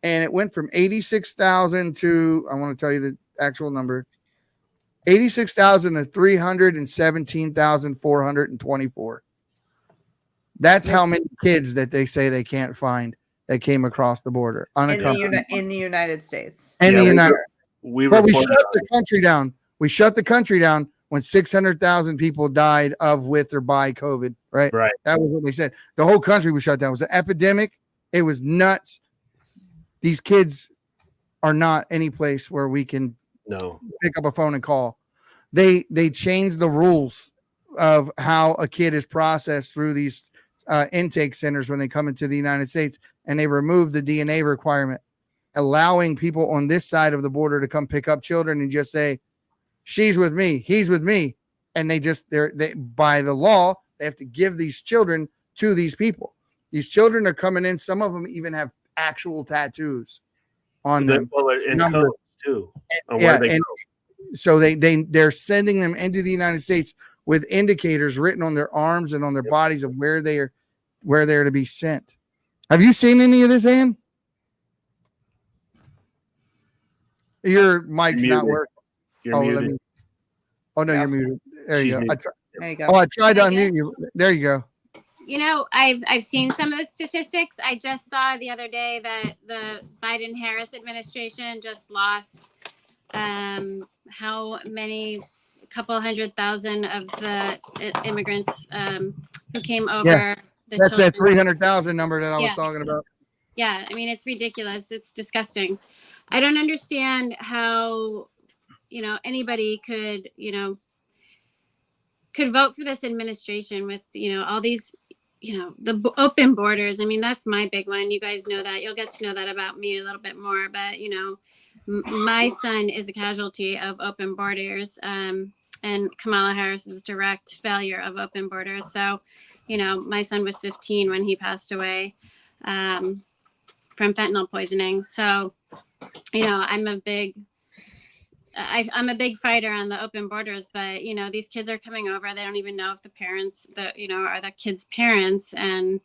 And it went from 86,000 to, I want to tell you the actual number, 86,000 to 317,424. That's how many kids that they say they can't find that came across the border unaccompanied. In the United States. In the United States. We shut the country down. We shut the country down when 600,000 people died with or by COVID, right? Right. That was what they said. The whole country was shut down. It was an epidemic. It was nuts. These kids are not any place where we can pick up a phone and call. They changed the rules of how a kid is processed through these intake centers when they come into the United States, and they removed the DNA requirement, allowing people on this side of the border to come pick up children and just say, "She's with me, he's with me," and they by the law they have to give these children to these people. These children are coming in. Some of them even have actual tattoos on them. Well, and codes too. Yeah, and so they're sending them into the United States with indicators written on their arms and on their bodies of where they're to be sent. Have you seen any of this, Ann? Your mic's not working. You're muted. You're muted. There you go. There you go. I tried to unmute you. There you go. You know, I've seen some of the statistics. I just saw the other day that the Biden-Harris administration just lost how many, a couple 100,000 of the immigrants who came over. Yeah, that's that 300,000 number that I was talking about. Yeah, I mean, it's ridiculous. It's disgusting. I don't understand how, anybody could vote for this administration with, all these, the open borders. I mean, that's my big one. You guys know that. You'll get to know that about me a little bit more. But, my son is a casualty of open borders and Kamala Harris's direct failure of open borders. So, my son was 15 when he passed away from fentanyl poisoning. So, I'm a big fighter on the open borders, but these kids are coming over. They don't even know if the parents that are the kids' parents, and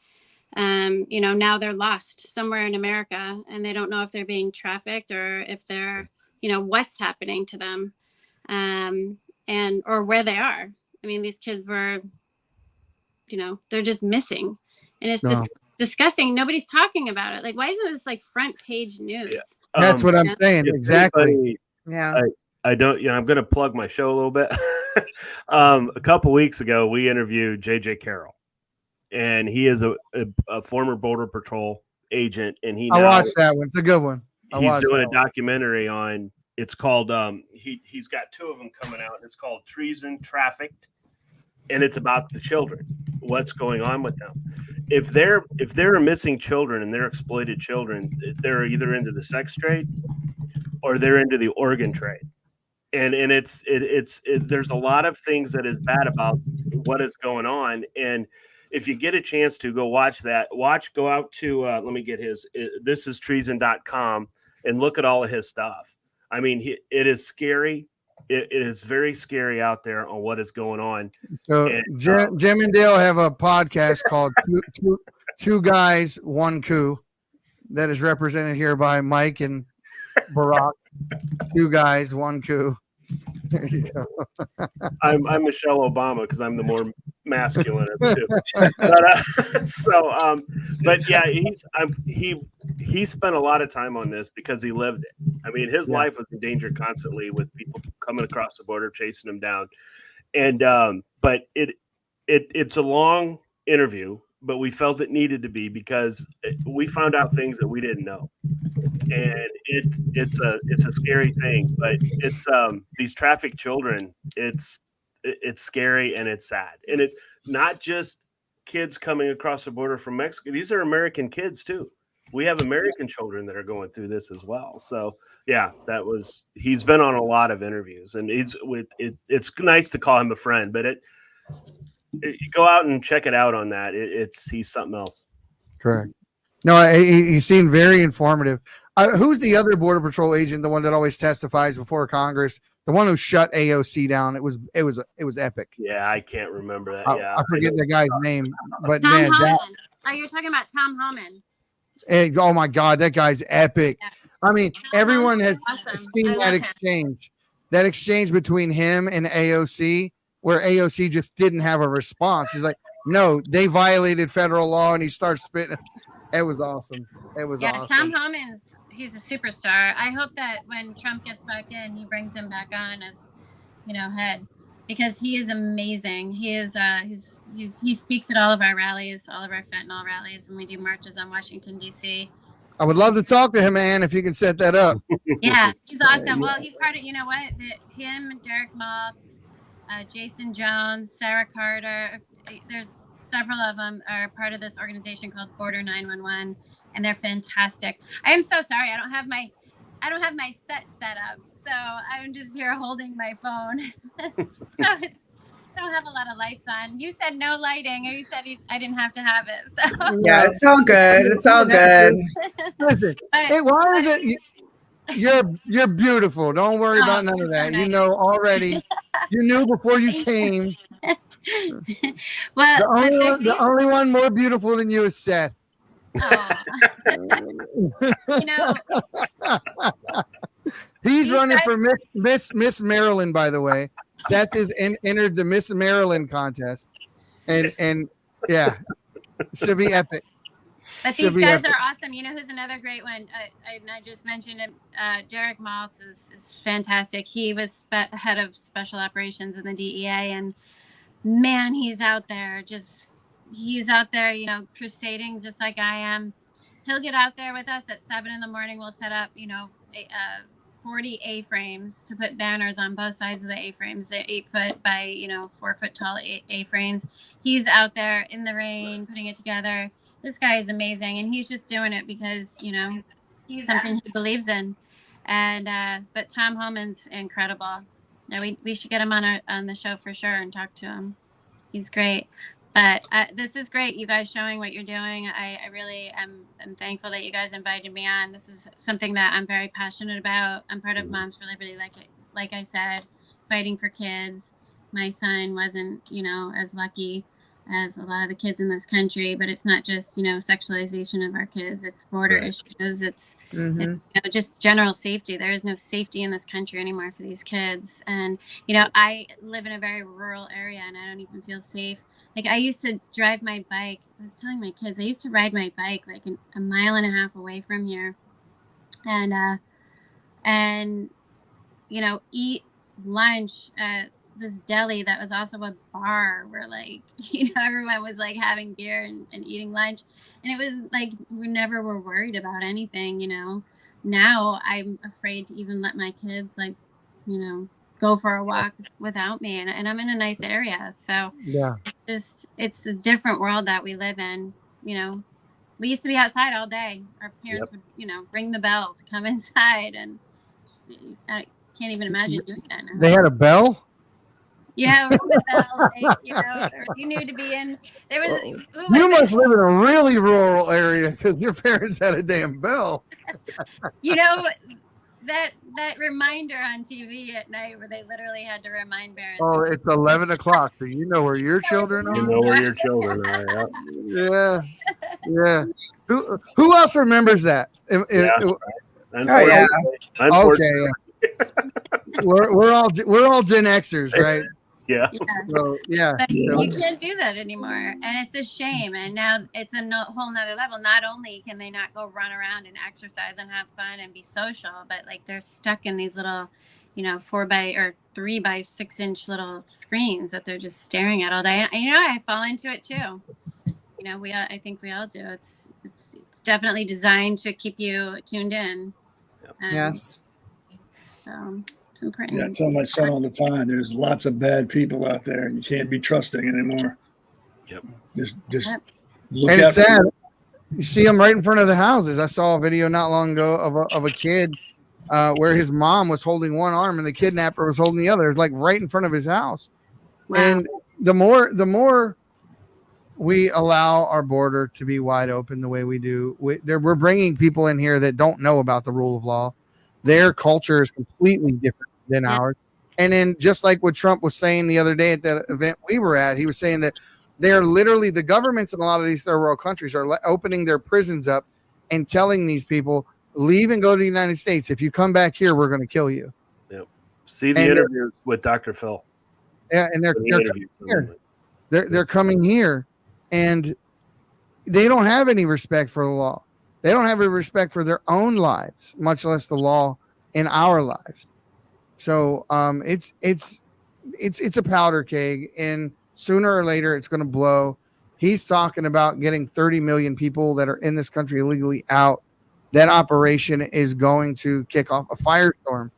now they're lost somewhere in America, and they don't know if they're being trafficked or if they're what's happening to them, and or where they are. I mean, these kids were they're just missing, and it's just disgusting. Nobody's talking about it. Like, why isn't this like front page news? Yeah. That's what I'm saying. Exactly. Yeah. I don't, I'm going to plug my show a little bit. A couple weeks ago, we interviewed JJ Carroll, and he is a former Border Patrol agent. And I watched that one. It's a good one. He's doing a documentary on, it's called, he's got two of them coming out. It's called Treason Trafficked. And it's about the children, what's going on with them. If they're missing children and they're exploited children, they're either into the sex trade or they're into the organ trade. And it's there's a lot of things that is bad about what is going on. And if you get a chance to go watch that, go out to, let me get this is treason.com and look at all of his stuff. I mean, it is scary. It is very scary out there on what is going on. So Jim and Dale have a podcast called Two Guys, One Coup that is represented here by Mike and Barack. Two Guys, One Coup. There you go. I'm Michelle Obama because I'm the more masculine of the two. But yeah, he spent a lot of time on this because he lived it. I mean, his life was in danger constantly with people coming across the border, chasing him down. And but it's a long interview, but we felt it needed to be because we found out things that we didn't know. And it's a scary thing, but it's these trafficked children, it's scary and it's sad. And it's not just kids coming across the border from Mexico. These are American kids too. We have American children that are going through this as well. So yeah, he's been on a lot of interviews, and it's nice to call him a friend, but go out and check it out on that. He's something else. Correct. No, he seemed very informative. Who's the other Border Patrol agent? The one that always testifies before Congress, the one who shut AOC down. It was epic. Yeah, I can't remember that. Yeah, I forget the guy's name, but Tom man, oh, you're talking about Tom Homan. Oh my God, that guy's epic. Yeah. I mean, everyone has seen that exchange. That exchange between him and AOC, where AOC just didn't have a response. He's like, no, they violated federal law, and he starts spitting. It was awesome. It was awesome. Tom Homan's, he's a superstar. I hope that when Trump gets back in, he brings him back on as, head, because he is amazing. He is, he speaks at all of our rallies, all of our fentanyl rallies, when we do marches on Washington, D.C. I would love to talk to him, Ann, if you can set that up. Yeah, he's awesome. Well, he's part of, him, Derek Maltz, Jason Jones, Sarah Carter, there's several of them are part of this organization called Border 911, and they're fantastic. I am so sorry. I don't have my set up, so I'm just here holding my phone. So don't have a lot of lights on. You said no lighting, or you said I didn't have to have it. So Yeah, it's all good. It's all good. Listen, hey, why is it? You're beautiful. Don't worry about none of that. You know already. You knew before you came. Well, the only one more beautiful than you is Seth. He's running for Miss Maryland, by the way. Seth is entered the Miss Maryland contest, and yeah, should be epic. But these guys are awesome. You know who's another great one? I just mentioned him. Derek Maltz is fantastic. He was head of special operations in the DEA, and man, he's out there, crusading just like I am. He'll get out there with us at 7 a.m. We'll set up, 40 A-frames to put banners on both sides of the A-frames. They're 8 foot by, 4 foot tall A-frames. He's out there in the rain putting it together. This guy is amazing, and he's just doing it because, he's something he believes in. And but Tom Homan's incredible. Now we should get him on the show for sure and talk to him. He's great. But this is great, you guys showing what you're doing. I really am thankful that you guys invited me on. This is something that I'm very passionate about. I'm part of Moms for Liberty, like I said, fighting for kids. My son wasn't, as lucky as a lot of the kids in this country, but it's not just, sexualization of our kids. It's border issues. It's, just general safety. There is no safety in this country anymore for these kids. And, I live in a very rural area and I don't even feel safe. Like I used to drive my bike. I was telling my kids, I used to ride my bike like a mile and a half away from here and eat lunch at this deli that was also a bar where everyone was having beer and eating lunch, and it was like we never were worried about anything. Now I'm afraid to even let my kids go for a walk without me, and I'm in a nice area, so yeah, it's a different world that we live in. We used to be outside all day. Our parents would ring the bell to come inside, and I can't even imagine doing that now. They had a bell. Yeah, ring the bell. Or you knew to be in. There was. You must live in a really rural area because your parents had a damn bell. That reminder on TV at night where they literally had to remind parents. Oh, it's 11 o'clock. Do you know where your children are? You know where your children are. Yeah. Who else remembers that? Unfortunately. Okay. We're all Gen Xers, right? Yeah. So, yeah. But you can't do that anymore, and it's a shame. And now it's a whole nother level. Not only can they not go run around and exercise and have fun and be social, but they're stuck in these little, 4 by or 3 by 6 inch little screens that they're just staring at all day. And I fall into it too. I think we all do. It's definitely designed to keep you tuned in. Yes. So it's important. Yeah, I tell my son all the time, there's lots of bad people out there and you can't be trusting anymore. Yep. Just look and out. It's sad. You see them right in front of the houses. I saw a video not long ago of a kid where his mom was holding one arm and the kidnapper was holding the other. It's like right in front of his house. Wow. And the more we allow our border to be wide open the way we do, we're bringing people in here that don't know about the rule of law. Their culture is completely different than ours. And then just like what Trump was saying the other day at that event we were at, he was saying that they're literally, the governments in a lot of these third world countries are opening their prisons up and telling these people, leave and go to the United States. If you come back here, we're going to kill you. Yep. See the interviews with Dr. Phil. Yeah, and they're coming here. They're coming here, and they don't have any respect for the law. They don't have any respect for their own lives, much less the law in our lives. So it's a powder keg, and sooner or later it's going to blow. He's talking about getting 30 million people that are in this country illegally out. That operation is going to kick off a firestorm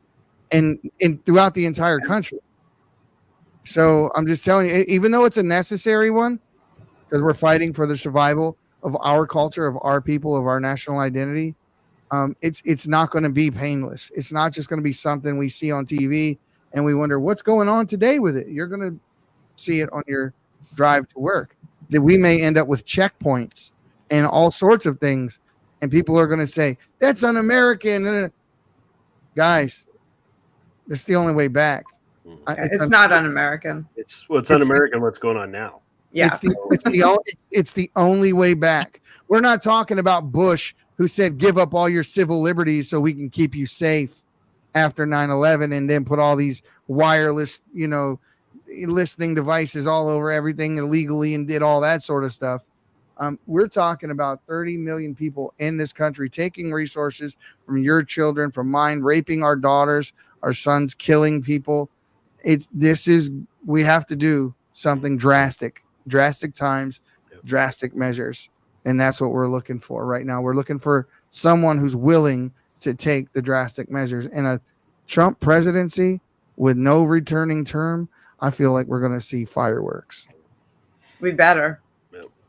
and throughout the entire country. So I'm just telling you, even though it's a necessary one, because we're fighting for the survival of our culture, of our people, of our national identity, it's not going to be painless. It's not just going to be something we see on TV and we wonder what's going on today with it. You're going to see it on your drive to work, that we may end up with checkpoints and all sorts of things. And people are going to say, that's un-American. Guys, that's the only way back. It's not un-American. It's un-American what's going on now. Yeah. It's the only way back. We're not talking about Bush, who said, give up all your civil liberties so we can keep you safe after 9/11, and then put all these wireless, listening devices all over everything illegally and did all that sort of stuff. We're talking about 30 million people in this country taking resources from your children, from mine, raping our daughters, our sons, killing people. We have to do something drastic times, drastic measures. And that's what we're looking for right now. We're looking for someone who's willing to take the drastic measures. In a Trump presidency with no returning term, I feel like we're going to see fireworks. We better.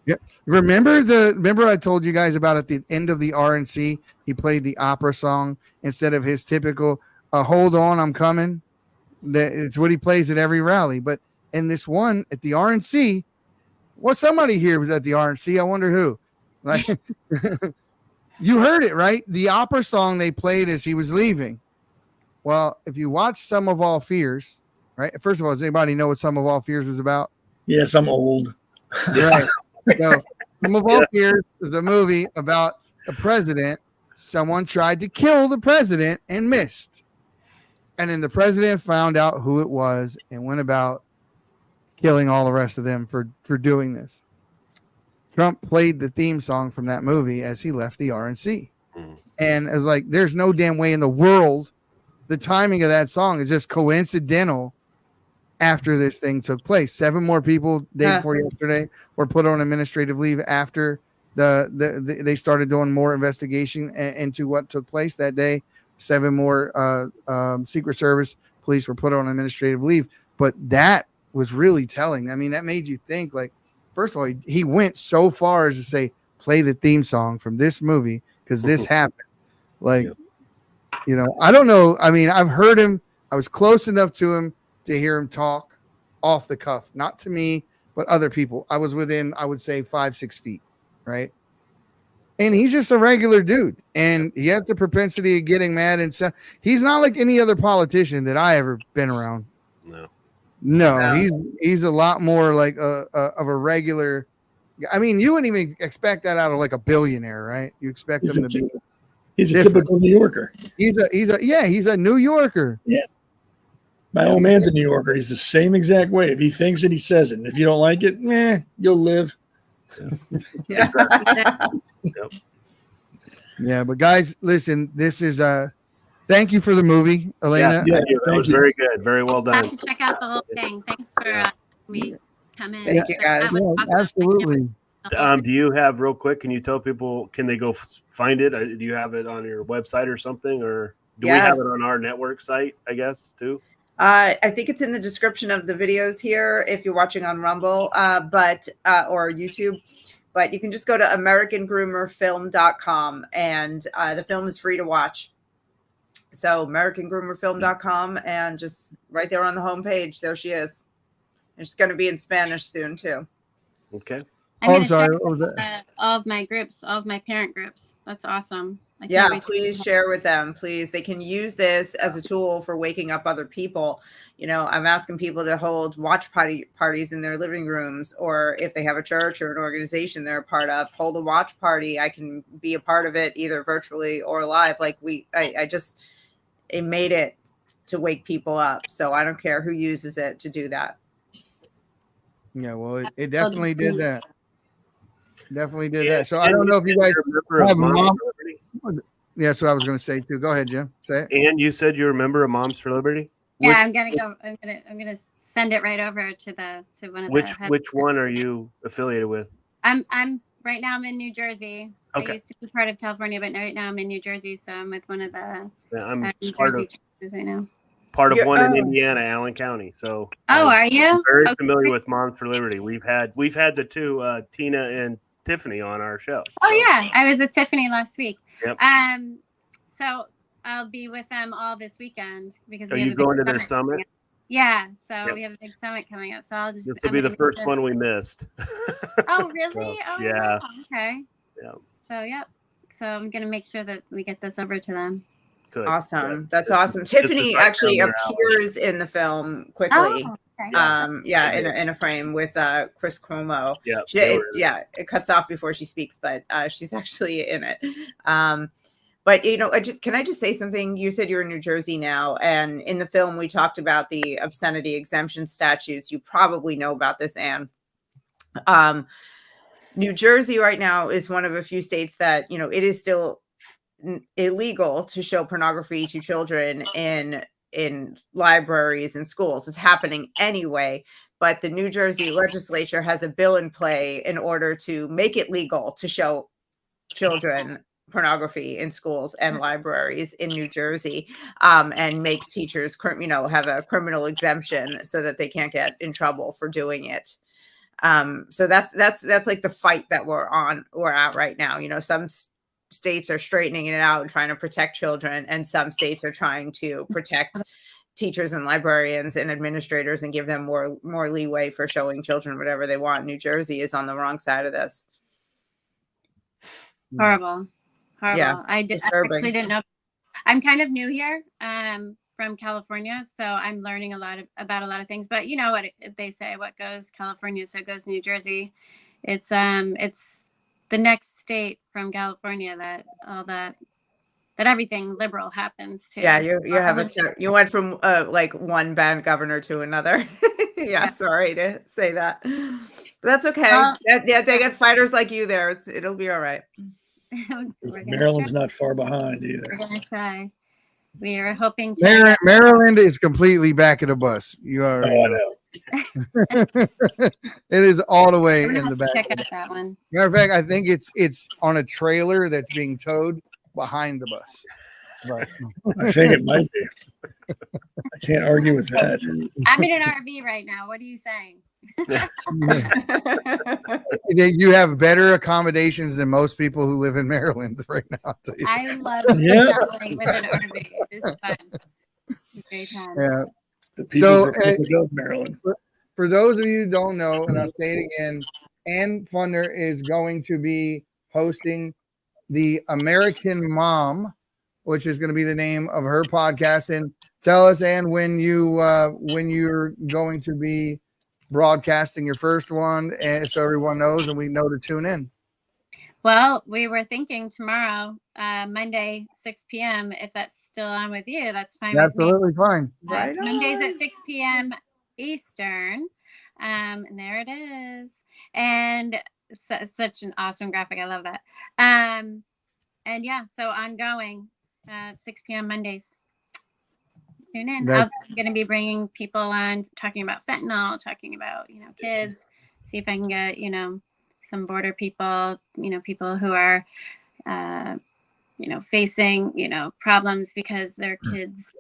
Yeah. Remember I told you guys about at the end of the RNC, he played the opera song instead of his typical hold on, I'm coming. It's what he plays at every rally. But in this one at the RNC, somebody here was at the RNC. I wonder who. Like, you heard it, right? The opera song they played as he was leaving. Well, if you watch Sum of All Fears, right? First of all, does anybody know what Sum of All Fears was about? Yes, I'm old. Right. So, Sum of All Fears is a movie about the president. Someone tried to kill the president and missed. And then the president found out who it was and went about killing all the rest of them for doing this. Trump played the theme song from that movie as he left the RNC. And it's like, there's no damn way in the world the timing of that song is just coincidental after this thing took place. 7 more people day before yesterday were put on administrative leave after they started doing more investigation into what took place that day. 7 more Secret Service police were put on administrative leave. But that was really telling. I mean, that made you think, like, first of all, he went so far as to say, play the theme song from this movie because this happened. Like, I don't know. I mean, I've heard him. I was close enough to him to hear him talk off the cuff, not to me, but other people. I was within, I would say, 5-6 feet, right? And he's just a regular dude, and he has the propensity of getting mad. And so he's not like any other politician that I ever been around. No, he's a lot more like of a regular. I mean, you wouldn't even expect that out of like a billionaire, right? You expect him to be. He's a typical New Yorker. He's a New Yorker. Yeah. My old man's a New Yorker. He's the same exact way. If he thinks it, he says it. And if you don't like it, you'll live. Yeah. Yeah, but guys, listen, this is thank you for the movie, Elena. Yeah, thank you. That was very good. Very well done. I have to check out the whole thing. Thanks for me come in. Thank you, guys. Awesome. Absolutely. Do you have, real quick, can you tell people, can they go find it? Do you have it on your website or something? Or do we have it on our network site, I guess, too? I think it's in the description of the videos here if you're watching on Rumble or YouTube. But you can just go to AmericanGroomerFilm.com, and the film is free to watch. So AmericanGroomerFilm.com, and just right there on the homepage, there she is. It's going to be in Spanish soon, too. Okay. I'm sorry. All of my groups, all of my parent groups. That's awesome. Yeah, please share with them, please. They can use this as a tool for waking up other people. I'm asking people to hold watch parties in their living rooms, or if they have a church or an organization they're a part of, hold a watch party. I can be a part of it either virtually or live. Like it made it to wake people up. So I don't care who uses it to do that. Yeah, well, it definitely did that. Definitely did that. So I don't know if you guys have a mom. Yeah, that's what I was going to say too. Go ahead, Jim. Say it. And you said you're a member of Moms for Liberty? Yeah, I'm gonna send it right over to one of the. Which one are you affiliated with? I'm right now. I'm in New Jersey. Okay. I used to be part of California, but right now I'm in New Jersey. So I'm with one of the. I'm New part Jersey chapters right now. Part of one in Indiana, Allen County. So. Oh, are you? I'm very familiar with Moms for Liberty. We've had the two Tina and Tiffany on our show. Oh yeah, I was with Tiffany last week. Yep. So I'll be with them all this weekend because. Are you going to their summit? Yeah, so we have a big summit coming up. So I'll just. This will be the first one we missed. Oh, really? Oh, yeah. wow. Okay. Yeah. So, yep. So I'm going to make sure that we get this over to them. Good. Awesome. Good. That's This awesome. is- this Tiffany is right actually down their alley. appears in the film quickly. Oh, okay. Yeah, in a frame with Chris Cuomo. Yeah, It cuts off before she speaks, but she's actually in it. But can I just say something? You said you're in New Jersey now, and in the film we talked about the obscenity exemption statutes. You probably know about this, Anne. New Jersey right now is one of a few states that it is still illegal to show pornography to children in libraries and schools. It's happening anyway, but the New Jersey legislature has a bill in play in order to make it legal to show children pornography in schools and libraries in New Jersey, and make teachers have a criminal exemption so that they can't get in trouble for doing it. So that's like the fight that we're at right now. Some states are straightening it out and trying to protect children, and some states are trying to protect teachers and librarians and administrators and give them more leeway for showing children whatever they want. New Jersey is on the wrong side of this. Horrible. Yeah, I actually didn't know. I'm kind of new here from California, so I'm learning about a lot of things. But you know what they say, what goes California, so goes New Jersey. It's the next state from California that everything liberal happens to. Yeah, you went from like one bad governor to another. Yeah, sorry to say that, but that's okay. They get fighters like you there. It'll be all right. Maryland's not far behind either. We're gonna try. We are hoping to. Maryland is completely back of the bus. You are. Oh, I know. It is all the way in the back. Check out that one. Matter of fact, I think it's on a trailer that's being towed behind the bus. Right. I think it might be. I can't argue with that. I'm in an RV right now. What are you saying? You have better accommodations than most people who live in Maryland right now. I love traveling with an RV. It is fun. It's a great time. Yeah. So, Maryland. For those of you who don't know, and I'll say it again, Ann Funder is going to be hosting the American Mom, which is going to be the name of her podcast. And tell us, Ann, when you're going to be broadcasting your first one, and so everyone knows and we know to tune in. Well, we were thinking tomorrow, Monday, 6 p.m. If that's still on with you, that's fine. Absolutely with me. Fine. Right Mondays at 6 p.m. Eastern. And there it is. And such an awesome graphic. I love that. And yeah, so ongoing 6 p.m. Mondays. Tune in. I'm going to be bringing people on talking about fentanyl, talking about, kids, see if I can get, some border people, people who are, facing, problems because their kids,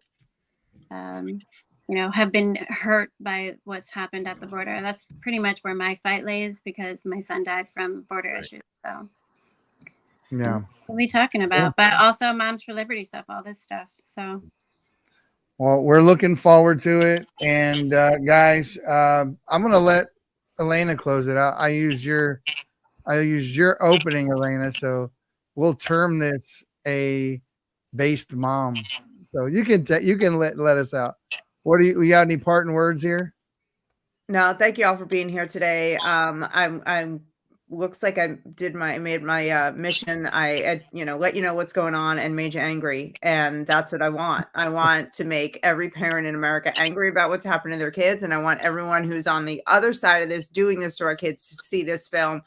have been hurt by what's happened at the border. That's pretty much where my fight lays because my son died from border issues. So yeah, what are we talking about? But also Moms for Liberty stuff, all this stuff. So. Well, we're looking forward to it. And guys, I'm going to let Elena close it out. I used your opening, Elena. So we'll term this a based mom. So you can let us out. What do you got any parting words here? No, thank you all for being here today. I'm looks like I made my mission. I let you know what's going on and made you angry. And that's what I want. I want to make every parent in America angry about what's happening to their kids. And I want everyone who's on the other side of this, doing this to our kids, to see this film.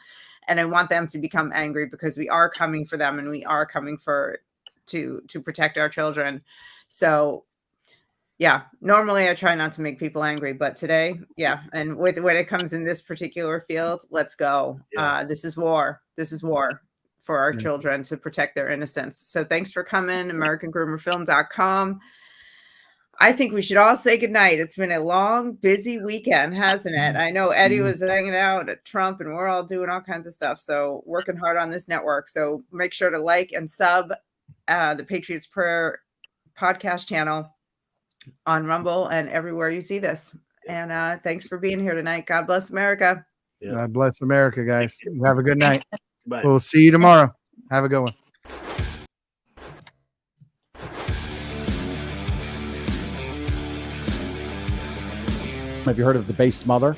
And I want them to become angry because we are coming for them and we are coming to protect our children. So yeah, normally I try not to make people angry, but today, yeah. And when it comes in this particular field, let's go. Yeah. This is war. This is war for our children to protect their innocence. So thanks for coming, AmericanGroomerFilm.com. I think we should all say goodnight. It's been a long, busy weekend, hasn't it? I know Eddie was hanging out at Trump and we're all doing all kinds of stuff. So working hard on this network. So make sure to like and sub the Patriots Prayer Podcast channel. on Rumble and everywhere you see this. And thanks for being here tonight. God bless America. Yeah. God bless America, guys. Have a good night. Bye. We'll see you tomorrow. Have a good one. Have you heard of the based mother?